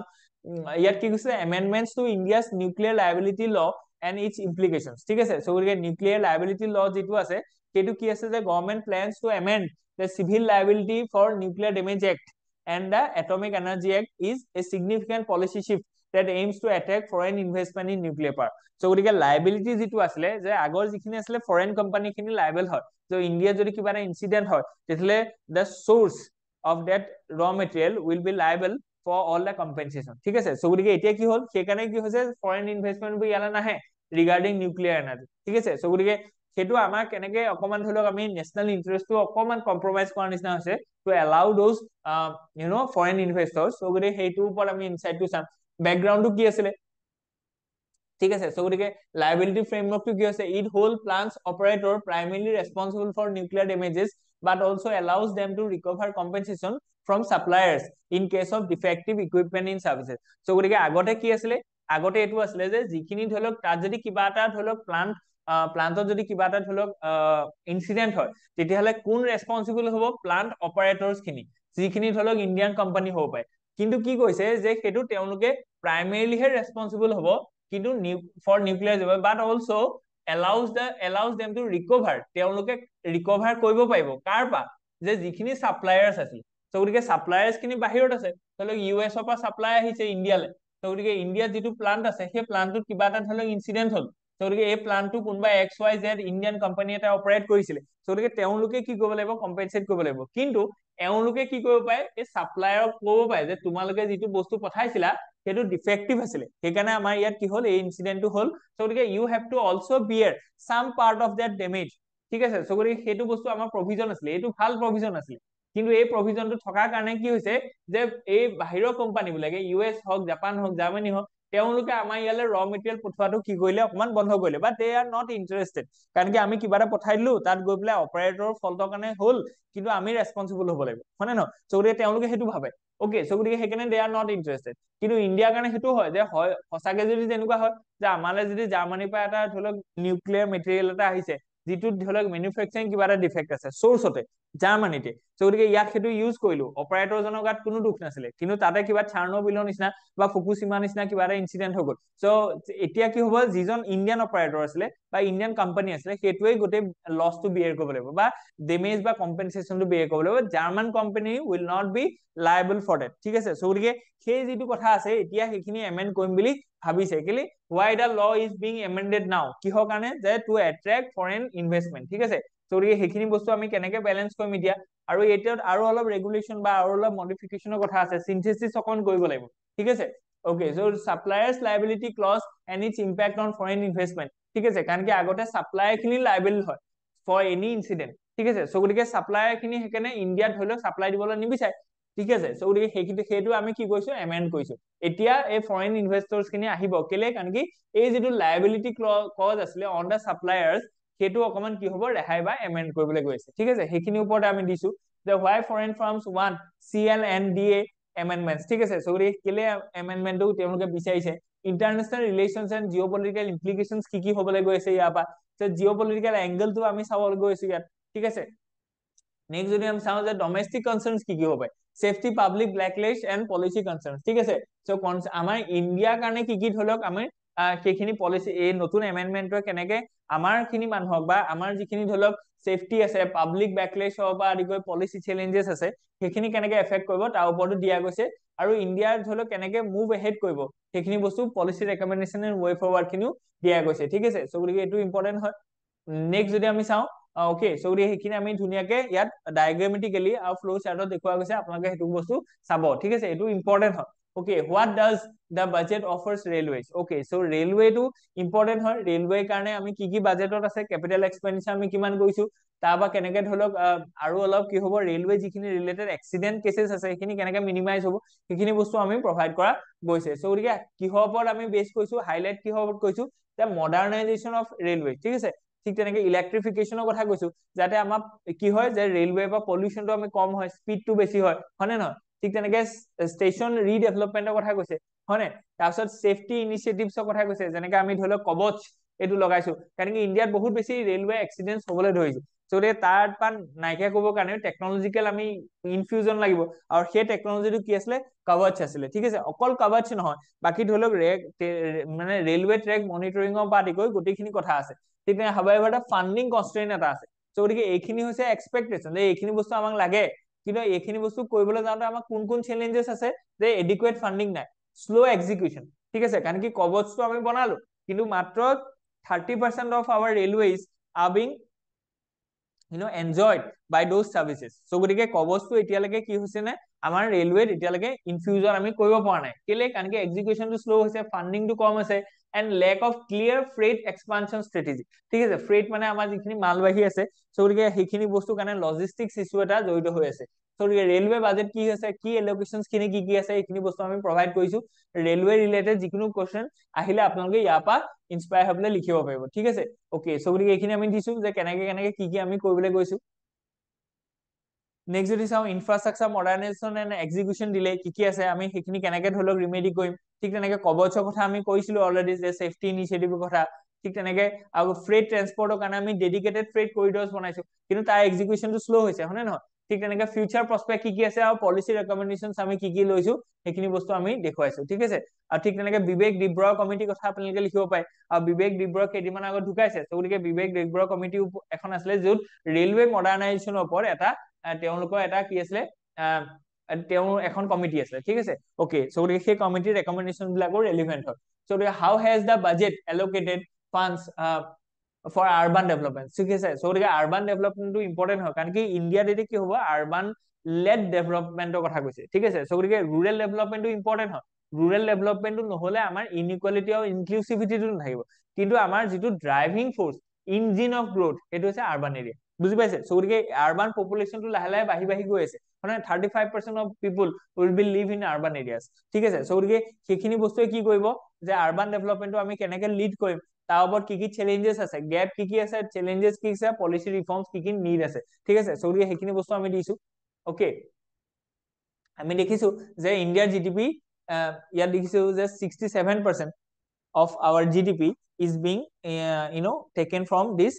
ইয়াত কি কৈছে amendments to India's nuclear liability law and its implications ঠিক আছে সো গতিকে nuclear liability law যেটো আছে কেটো কি আছে যে government plans to amend the civil liability for nuclear damage act and the atomic energy act is a significant policy shift that aims to attract foreign investment in nuclear power. So গতিকে liability যেটো আসলে যে আগৰ যিখিনি আসলে foreign company খিনি liable হয় so India যদি কিবা এটা ইনসিডেন্ট হয় তেতিয়ালে the source of that raw material will be liable for all the compensation ঠিক আছে so গতিকে এতিয়া কি হল সেইকাৰণে কি হৈছে ফৰেন ইনভেষ্টমেন্ট বি ইয়ালা নাহে ৰিগাৰ্ডিং নিউক্লিয়াৰ এনাৰ্জি ঠিক আছে so গতিকে সেইটো আমাৰ কেনেকে অকমান ধৰক আমি নেশনাল ইন্টাৰেষ্টটো অকমান কম্প্ৰমাইজ কৰাৰ নিচিনা হৈছে to allow those foreign investors so গতিকে সেইটোৰ ওপৰত আমি ইনসাইটটো চাম ব্যাকগ্ৰাউণ্ডটো কি আছিল ঠিক আছে so গতিকে liability framework to কি আছে it hold plants operator primarily responsible for nuclear damages but also allows them to recover compensation from suppliers in case of defective equipment in services so গতিকে আগতে কি আছিল আগতে এটো আছিল যে যিখিনি ধৰক তাত যদি কিবা এটা ধৰক প্লান্টত যদি কিবা এটা ধৰক ইনসিডেন্ট হয় তেতিয়াহলে কোন ৰেসপন্সিবল হ'ব প্লান্ট অপাৰেটৰস খিনি যিখিনি ধৰক ইন্ডিয়ান কোম্পানী হ'ব পায় কিন্তু কি কৈছে যে হেতু তেওঁলোকে প্ৰাইমেৰিলি হে ৰেসপন্সিবল হ'ব কিন্তু for nuclear but also allows them to recover তেওঁলোকে recover কৰিব পাৰিব কাৰ পা যে যিখিনি সাপ্লায়াৰ্স আছিল তো গতিকে সাপ্লায়াৰ্স খিনি বাহিৰত আছে ধৰক ইউএছ ৰ পৰা সাপ্লাই আহিছে ইন্ডিয়ালে তো গতিকে ইন্ডিয়াত যেটো প্লান্ট আছে সেই প্লান্টত কিবা এটা ধৰক ইনসিডেন্ট হল তো গতিকে এই প্লান্টটো কোনবা XYZ ইন্ডিয়ান কোম্পানী এটা অপাৰেট কৰিছিল তো গতিকে তেওঁলোকে কি কৰিব লাগিব কম্পেনসেট কৰিব লাগিব কিন্তু এওঁলোকে কি কৰিব পায় এই সাপ্লায়াৰক ক'ব পায় যে তোমালোকে যেটো বস্তু পঠাইছিলা হেতু ডিফেক্টিভ আছিল সেইকাৰণে আমাৰ ইয়াত কি হল এই ইনসিডেন্টটো হল সো গতিকে ইউ হ্যাভ টু অলসো বিয়াৰ সাম পাৰ্ট অফ দ্যাট ড্যামেজ ঠিক আছে সো গতিকে হেতু বস্তু আমাৰ প্ৰভিজন আছিল এটো ভাল প্ৰভিজন আছিল কিন্তু এই প্ৰভিজনটো থকাৰ কাৰণে কি হৈছে যে এই বাহিৰৰ কোম্পানী বিলাকে ইউএছ হক জাপান হক জাৰ্মানী হক তেওঁলোকে আমাৰ ইয়ালে ৰ মেটেৰিয়েল পঠোৱাটো কি কৰিলে অকমান বন্ধ কৰিলে বাট দে আৰ নট ইন্টাৰেস্টেড কাৰণ কি আমি কিবা এটা পঠাই দিলো তাত গৈ পেলাই অপাৰেটৰৰ ফল্টৰ কাৰণে হল কিন্তু আমি ৰেসপন্সিবল হ'ব লাগিব হয়নে ন সো গতিকে তেওঁলোকে হেতু ভাবে ওকে সো গতিকে সেইকাৰণে দে আৰ নট ইন্টাৰেস্টেড কিন্তু ইন্ডিয়াৰ কাৰণে হেতু হয় যে হয় সঁচাকে যদি তেনেকুৱা হয় যে আমালে যদি জাৰ্মানীৰ পৰা এটা ধৰক নিউক্লিয়াৰ মেটেৰিয়েল এটা আহিছে যেটো ধৰক ম্যানুফ্যাকচাৰিং কিবা এটা ডিফেক্ট আছে সোৰ্সতে জাৰ্মানীতে সো গতিকে ইয়াক হেতু ইউজ কৰিলো অপাৰেটৰ জনৰ গাত কোনো দুখ নাছিলে কিন্তু তাতে কিবা চাৰ্নোবিলৰ নিচিনা বা ফুকুশিমা নিচিনা কিবা এটা ইনসিডেন্ট হৈ গল সো এতিয়া কি হ'ব যিজন ইন্ডিয়ান অপাৰেটৰ আছিলে বা ইন্ডিয়ান কোম্পানী আছিলে হেতুৱে গটে লছটো বিয়াৰ কৰিব লাগিব বা ডেমেজ বা কম্পেনসেশনটো বিয়াৰ কৰিব লাগিব German company will not be liable for that ঠিক আছে সো গতিকে সেই যেটো কথা আছে এতিয়া সেইখিনি এমেন্ড কৰিম বুলি ভাবিছে কেলি why the law is being amended now কিহৰ কাৰণে যে to attract foreign investment ঠিক আছে সো গতিকে সেইখিনি বস্তু আমি কেনেকে বেলেন্স কৰিম এতিয়া আৰু এতিয়াত আৰু অলপ ৰেগুলেশন বা আৰু অলপ মডিফিকেশনৰ কথা আছে সিনথেসিস অকন কৰিব লাগিব ঠিক আছে okay so suppliers liability clause and its impact on foreign investment ঠিক আছে কাৰণ কি আগতে সাপ্লায়াৰ খিনি লায়াবল হয় for any incident ঠিক আছে সো গতিকে সাপ্লায়াৰ খিনি হেকেনে ইন্ডিয়াত ধৰিলো সাপ্লাই দিবলৈ নিবিচাৰে ঠিক আছে সো গতিকে হেতু আমি কি কৰিছো এমেন্ড কৰিছো এতিয়া এই ফৰেন ইনভেষ্টৰস খিনি আহিব কেলে কাৰণ কি এই যেটো লায়াবিলিটি ক্লজ আছিলে অন দা সাপ্লায়াৰ্স হেতু অকমান কি হ'ব ৰেহাই বা এমেন্ড কৰিবলৈ গৈছে ঠিক আছে হেখিনি ওপৰত আমি দিছো যে why foreign firms want CLNDA amendments ঠিক আছে সো গতিকে কেলে এমেন্ডমেন্টটো তেওঁলোকে বিচাৰিছে ইন্টাৰনেশনাল ৰিলেশনস এন্ড জিওপলিটিক্যাল ইমপ্লিকেশনস কি হ'বলৈ গৈছে ইয়াপা যে জিওপলিটিক্যাল এংগলটো আমি চাবলৈ গৈছো ইয়াত ঠিক আছে নেক্সট যদি আমি চাও যে ডোমেস্টিক কনসার্নস কি হ'ব পায় safety public blacklist and policy concerns ঠিক আছে সো আমাৰ ইন্ডিয়াৰ কাৰণে কি ধৰক আমি সেইখিনি পলিসি এই নতুন এমেন্ডমেন্টৰ কেনেকে আমাৰ খিনি মানুহক বা আমাৰ যিখিনি ধৰক সেফটি আছে পাবলিক ব্যাকলিস্ট বা আদিকৈ পলিসি চ্যালেঞ্জেস আছে সেইখিনি কেনেকে এফেক্ট কৰিব তাৰ ওপৰতো দিয়া গৈছে আৰু ইন্ডিয়াৰ ধৰক কেনেকে মুভ এহেড কৰিব সেইখিনি বস্তু পলিসি ৰেকমেন্ডেশন এন্ড ওয়ে ফৰৱাৰ্ড খিনিও দিয়া গৈছে ঠিক আছে সো গতিকে এটো ইম্পৰ্টেন্ট হয় নেক্সট যদি আমি চাও ওকে সো গতিকে সেইখিনি আমি ধুনিয়াকে ইয়াত ডায়াগ্ৰামেটিক্যালি আৰু ফ্লো চাৰ্টত দেখুৱা গৈছে আপোনালোকে হেতু বস্তু চাব ঠিক আছে এটো ইম্পৰ্টেন্ট হয় okay what does the budget offers railways okay so railway to important হয় railway কাৰণে আমি কি বাজেটত আছে ক্যাপিটাল এক্সপেন্ডিচাৰ আমি কিমান গৈছো তাবা কেনেকে ধৰক আৰু অলপ কি হ'ব ৰেলৱে যিখিনি ৰিলেটেড এক্সিডেন্ট কেसेस আছে সেইখিনি কেনেকে মিনিমাইজ হ'ব সেইখিনি বস্তু আমি প্ৰভাইড কৰা গৈছে সো গতিকে কিহৰ ওপৰত আমি বেছ কৰিছো হাইলাইট কিহৰ ওপৰত কৈছো যে মডাৰ্নাইজেশন অফ ৰেলৱে ঠিক আছে ঠিক তেনেকে ইলেক্ট্ৰিফিকেশনৰ কথা কৈছো যাতে আমাৰ কি হয় যে ৰেলৱে বা পলিউশনটো আমি কম হয় স্পিডটো বেছি হয় হয়নে নহয় ঠিক তেনেকে স্টেশন ৰিডেভেলপমেন্টৰ কথা কৈছে হয়নে তাৰপিছত সেফটি ইনিশিয়েটিভছৰ কথা কৈছে যেনেকে আমি ধৰিলো কবচ এটো লগাইছো কাৰণ কি ইন্ডিয়াত বহুত বেছি ৰেলৱে এক্সিডেন্টস হ'বলৈ ধৰিছে সো তাৰ পান নাইকিয়া কৰিব কাৰণে টেকনলজিক্যাল আমি ইনফিউজন লাগিব আৰু সেই টেকনলজিটো কি আছিল কবচ আছিল ঠিক আছে অকল কবচ নহয় বাকি ধৰিলো মানে ৰেলৱে ট্ৰেক মনিটৰিংৰ বা দিকৈ গটিখিনি কথা আছে ঠিক না হাৱাইভাৰ এটা ফান্ডিং কনস্ট্ৰেইন এটা আছে সো গতিকে এইখিনি হৈছে এক্সপেক্টেশন যে এইখিনি বস্তু আমাক লাগে কিন্তু এইখিনি বস্তু কৰিবলৈ যাওঁতে আমাক কোন চ্যালেঞ্জেস আছে যে এডিকুৱেট ফান্ডিং নাই স্লো এক্সিকিউশন ঠিক আছে কাৰণ কি কবচটো আমি বনালো কিন্তু মাত্ৰ 30% of our railways are being enjoyed by those services. So গতিকে কবচটো এতিয়ালৈকে কি হৈছে নে আমাৰ ৰেলৱেত এতিয়ালৈকে ইনফিউজন আমি কৰিব পৰা নাই কেলে কাৰণ কি এক্সিকিউশনটো স্লো হৈছে ফান্ডিংটো কম আছে and lack of clear freight expansion strategy. ঠিক আছে ফ্ৰেট মানে আমাৰ যিখিনি মালবাহী আছে সো গতিকে সেইখিনি বস্তু কাৰণে লজিষ্টিক্স ইস্যু এটা জড়িত হৈ আছে সো গতিকে ৰেলৱে বাজেট কি আছে কি এলোকেশনস খিনি কি আছে এইখিনি বস্তু আমি প্ৰভাইড কৰিছো ৰেলৱে ৰিলেটেড যিকোনো কোৱেশ্চন আহিলে আপোনালোকে ইয়াৰ পৰা ইনস্পায়াৰ হ'বলৈ লিখিব পাৰিব ঠিক আছে ওকে সো গতিকে এইখিনি আমি দিছো যে কেনেকে কেনেকে কি আমি কৰিবলৈ গৈছো নেক্সট যদি চাও ইনফ্ৰাষ্ট্ৰাকচাৰ মডাৰ্নাইজেশ্যন এণ্ড এক্সিকিউশন দিলে কি আছে আমি সেইখিনি কেনেকে ধৰি লওক ৰিমেডি কৰিম ঠিক তেনেকে কবচৰ কথা আমি কৈছিলো অলৰেডি যে সেফটি ইনিচিয়েটিভৰ কথা ঠিক তেনেকে আৰু ফ্ৰেট ট্ৰান্সপৰ্টৰ কাৰণে আমি ডেডিকেটেড ফ্ৰেট কৰিডৰ্স বনাইছো কিন্তু তাৰ এক্সিকিউশনটো স্লো হৈছে হয়নে নহয় ঠিক তেনেকে ফিউচাৰ প্ৰসপেক্ট কি আছে আৰু পলিসি ৰেকমেন্ডেশনস আমি কি লৈছো সেইখিনি বস্তু আমি দেখুৱাইছো ঠিক আছে আৰু ঠিক তেনেকে বিবেক ডিব্ৰয় কমিটিৰ কথা আপোনালোকে লিখিব পাৰে আৰু বিবেক ডিব্ৰয় কেইদিনমান আগত ঢুকাইছে তো গতিকে বিবেক ডিব্ৰয় কমিটি এখন আছিলে য'ত ৰেলৱে মডাৰ্নাইজেশ্যনৰ ওপৰত এটা তেওঁলোকৰ এটা কি আছিলে তেওঁ এখন কমিটি আছে ঠিক আছে ওকে সো গতিকে সেই কমিটিৰ ৰেকমেন্ডেশন বিলাকৰ ৰেলেভেন্ট হয় so how has the budget allocated funds for urban development ঠিক আছে সো গতিকে urban development ইম্পৰ্টেন্ট হয় কাৰণ কি ইণ্ডিয়াত এতিয়া কি হ'ব urban led developmentৰ কথা কৈছে ঠিক আছে সো গতিকে rural development ইম্পৰ্টেন্ট হয় rural development নহলে আমাৰ inequality আৰু inclusivity নাথাকিব কিন্তু আমাৰ যিটো driving force engine of growth এটো হৈছে urban area বুজি পাইছে সো গতিকে urban population টো লাহে লাহে বাঢ়ি গৈ আছে মানে 35% of people will be live in urban areas ঠিক আছে সো গতিকে সেইখিনি বস্তুৱে কি কৰিব যে urban development আমি কেনেকে লিড কৰিম তাৰ ওপৰত কি চ্যালেঞ্জেস আছে গ্যাপ কি আছে চ্যালেঞ্জেস কি আছে পলিসি ৰিফৰ্মস কি নিড আছে ঠিক আছে সো গতিকে সেইখিনি বস্তু আমি দিছো ওকে আমি দেখিছো যে ইণ্ডিয়াৰ জিডিপি ইয়াত দেখিছো যে 67% of our GDP is being taken from this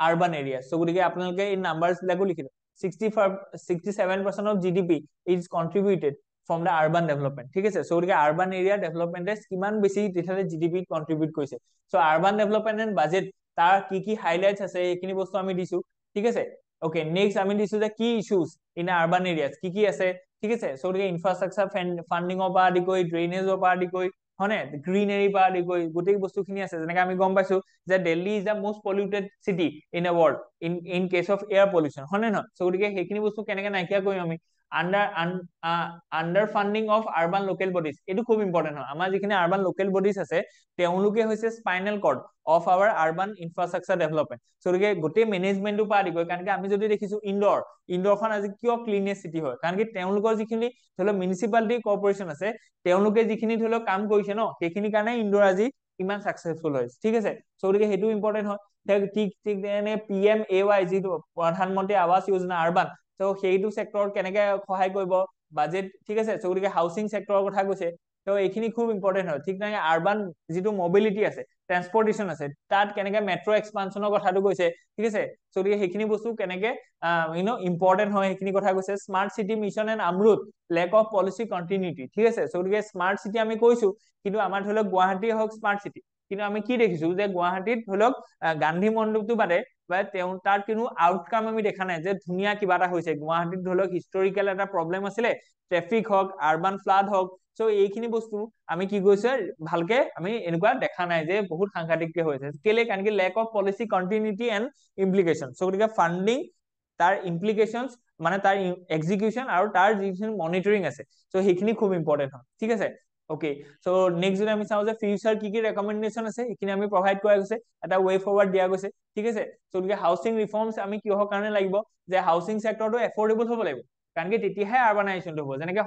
urban areas so গতিকে আপোনালোকে এই নাম্বাৰস বিলাকো লিখিব 67% of GDP is contributed from the urban development ঠিক আছে সো গতিকে urban area development কিমান বেছি তেতিয়ালে GDP কন্ট্ৰিবিউট কৰিছে so urban development and budget তাৰ কি হাইলাইটস আছে এইখিনি বস্তু আমি দিছো ঠিক আছে ওকে নেক্সট আমি দিছো যে কি ইস্যুস ইন urban areas কি আছে ঠিক আছে সো গতিকে ইনফ্ৰাষ্ট্ৰাকচাৰ ফান্ডিংৰ পৰা আদি কৰি ড্ৰেইনেজৰ পৰা আদি কৰি হয়নে গ্ৰীনাৰী পৰা আদি কৰি গোটেই বস্তুখিনি আছে যেনেকৈ আমি গম পাইছো যে Delhi is the most polluted city in a world in case of air pollution হয়নে নহয় সো গতিকে সেইখিনি বস্তু কেনেকৈ নাইকিয়া কৰিম আমি under funding of urban local bodies এটো খুব ইম্পৰ্টেন্ট হয় আমাৰ যিখিনি আৰবান লোকেল বডিজ আছে তেওঁলোকে হৈছে spinal cord of our urban infrastructure development so গতিকে গোটেই মেনেজমেন্টটো পৰা আদি কৰি কাৰণ আমি যদি দেখিছো ইন্দোৰখন আজি কিয় ক্লিনেষ্ট সিটি হয় কাৰণ কি তেওঁলোকৰ যিখিনি ধৰি লওক মিউনিচিপালিটি কৰ্পোৰেচন আছে তেওঁলোকে যিখিনি ধৰি লওক কাম কৰিছে ন সেইখিনি কাৰণে ইন্দোৰ আজি ইমান সাকসেসফুল হৈছে ঠিক আছে সো গতিকে হেতু ইম্পৰ্টেন্ট হয় ঠিক এনে PMAY যিটো প্ৰধানমন্ত্ৰী আৱাস যোজনা আৰবান তো সেইটো সেক্টৰ কেনেকে সহায় কৰিব বাজেট ঠিক আছে সো গতিকে হাউচিং সেক্টৰৰ কথা কৈছে তো এইখিনি খুব ইম্পৰ্টেন্ট হয় ঠিক নাই আৰবান যিটো মোবিলিটি আছে ট্ৰান্সপৰ্টেশন আছে তাত কেনেকে মেট্ৰো এক্সপানশনৰ কথাটো কৈছে ঠিক আছে সো গতিকে সেইখিনি বস্তু কেনেকে ইম্পৰ্টেন্ট হয় সেইখিনি কথা কৈছে smart city mission and AMRUT lack of policy continuity ঠিক আছে সো গতিকে স্মাৰ্ট সিটি আমি কৈছো কিন্তু আমাৰ ধৰি লওক গুৱাহাটী হওক স্মাৰ্ট সিটি কিন্তু আমি কি দেখিছো যে গুৱাহাটীত ধৰি লওক গান্ধী মণ্ডপটো বাদে বা তাৰ কোনো আউটকাম আমি দেখা নাই যে ধুনীয়া কিবা এটা হৈছে গুৱাহাটীত ধৰি লওক হিষ্টৰিকেল এটা প্ৰবলেম আছিলে ট্ৰাফিক হওক আৰবান ফ্লাড হওক সো এইখিনি বস্তু আমি কি কৈছে ভালকে আমি এনেকুৱা দেখা নাই যে বহুত সাংঘাতিককে হৈছে কেলে কাৰণ কি lake of policy continuity and implication so গতিকে ফান্ডিং তাৰ ইমপ্লিকেশনস মানে তাৰ এক্সিকিউশন আৰু তাৰ যিখিনি মনিটৰিং আছে সো সেইখিনি খুব ইম্পৰ্টেন্ট হয় ঠিক আছে ওকে সো নেক্সট যদি আমি চাও যে ফিউচাৰ কি ৰেকমেন্ডেশন আছে এইখিনি আমি প্ৰভাইড কৰা গৈছে এটা ৱে ফৰৱাৰ্ড দিয়া গৈছে ঠিক আছে সো গতিকে হাউচিং ৰিফৰ্মস আমি কিহৰ কাৰণে লাগিব যে হাউচিং সেক্টৰটো এফৰ্ডেবল হ'ব লাগিব কাৰণ কি তেতিয়াহে আৰবানাইজেশ্যনটো হ'ব যেনেকৈ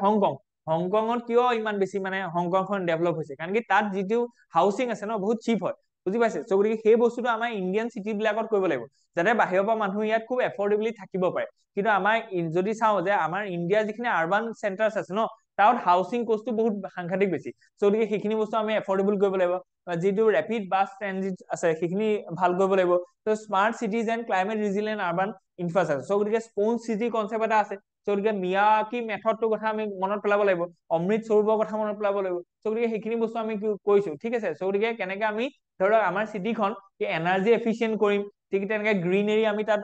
হংকঙত কিয় ইমান বেছি মানে হংকংখন ডেভেলপ হৈছে কাৰণ কি তাত যিটো হাউচিং আছে ন বহুত চিপ হয় বুজি পাইছে সো গতিকে সেই বস্তুটো আমাৰ ইণ্ডিয়ান সিটি বিলাকত কৰিব লাগিব যাতে বাহিৰৰ পৰা মানুহ ইয়াত খুব এফৰ্ডেবলি থাকিব পাৰে কিন্তু আমাৰ যদি চাও যে আমাৰ ইণ্ডিয়াৰ যিখিনি আৰবান চেণ্টাৰ্ছ আছে ন তাত হাউচিং কষ্টটো বহুত সাংঘাতিক বেছি সো গতিকে সেইখিনি বস্তু আমি এফৰ্ডেবল কৰিব লাগিব যিটো ৰেপিড বাছ ট্ৰানজিট আছে সেইখিনি ভাল কৰিব লাগিব তো smart cities and climate resilient urban infrastructure so গতিকে স্পঞ্জ সিটি কনচেপ্ট এটা আছে সো গতিকে মিয়াৱাকি মেথডটোৰ কথা আমি মনত পেলাব লাগিব অমৃত সৰোবৰ কথা মনত পেলাব লাগিব সো গতিকে সেইখিনি বস্তু আমি কৈছো ঠিক আছে সো গতিকে কেনেকে আমি ধৰক আমাৰ সিটিখন এনাৰ্জি এফিচিয়েন্ট কৰিম ঠিক তেনেকৈ গ্ৰীনেৰী আমি তাত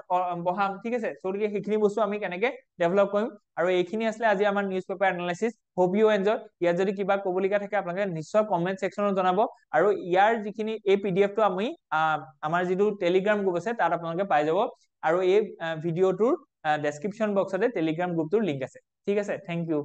বহাম ঠিক আছে সো গতিকে সেইখিনি বস্তু আমি কেনেকৈ ডেভেলপ কৰিম আৰু এইখিনি আছিলে আজি আমাৰ news paper analysis hope you enjoy ইয়াত যদি কিবা ক'বলগীয়া থাকে আপোনালোকে নিশ্চয় কমেন্ট সেকশনত জনাব আৰু ইয়াৰ যিখিনি এই পিডিএফটো আমি আমাৰ যিটো টেলিগ্ৰাম গ্ৰুপ আছে তাত আপোনালোকে পাই যাব আৰু এই ভিডিঅ'টোৰ ডেছক্ৰিপশ্যন বক্সতে টেলিগ্ৰাম গ্ৰুপটোৰ লিংক আছে ঠিক আছে থেংক ইউ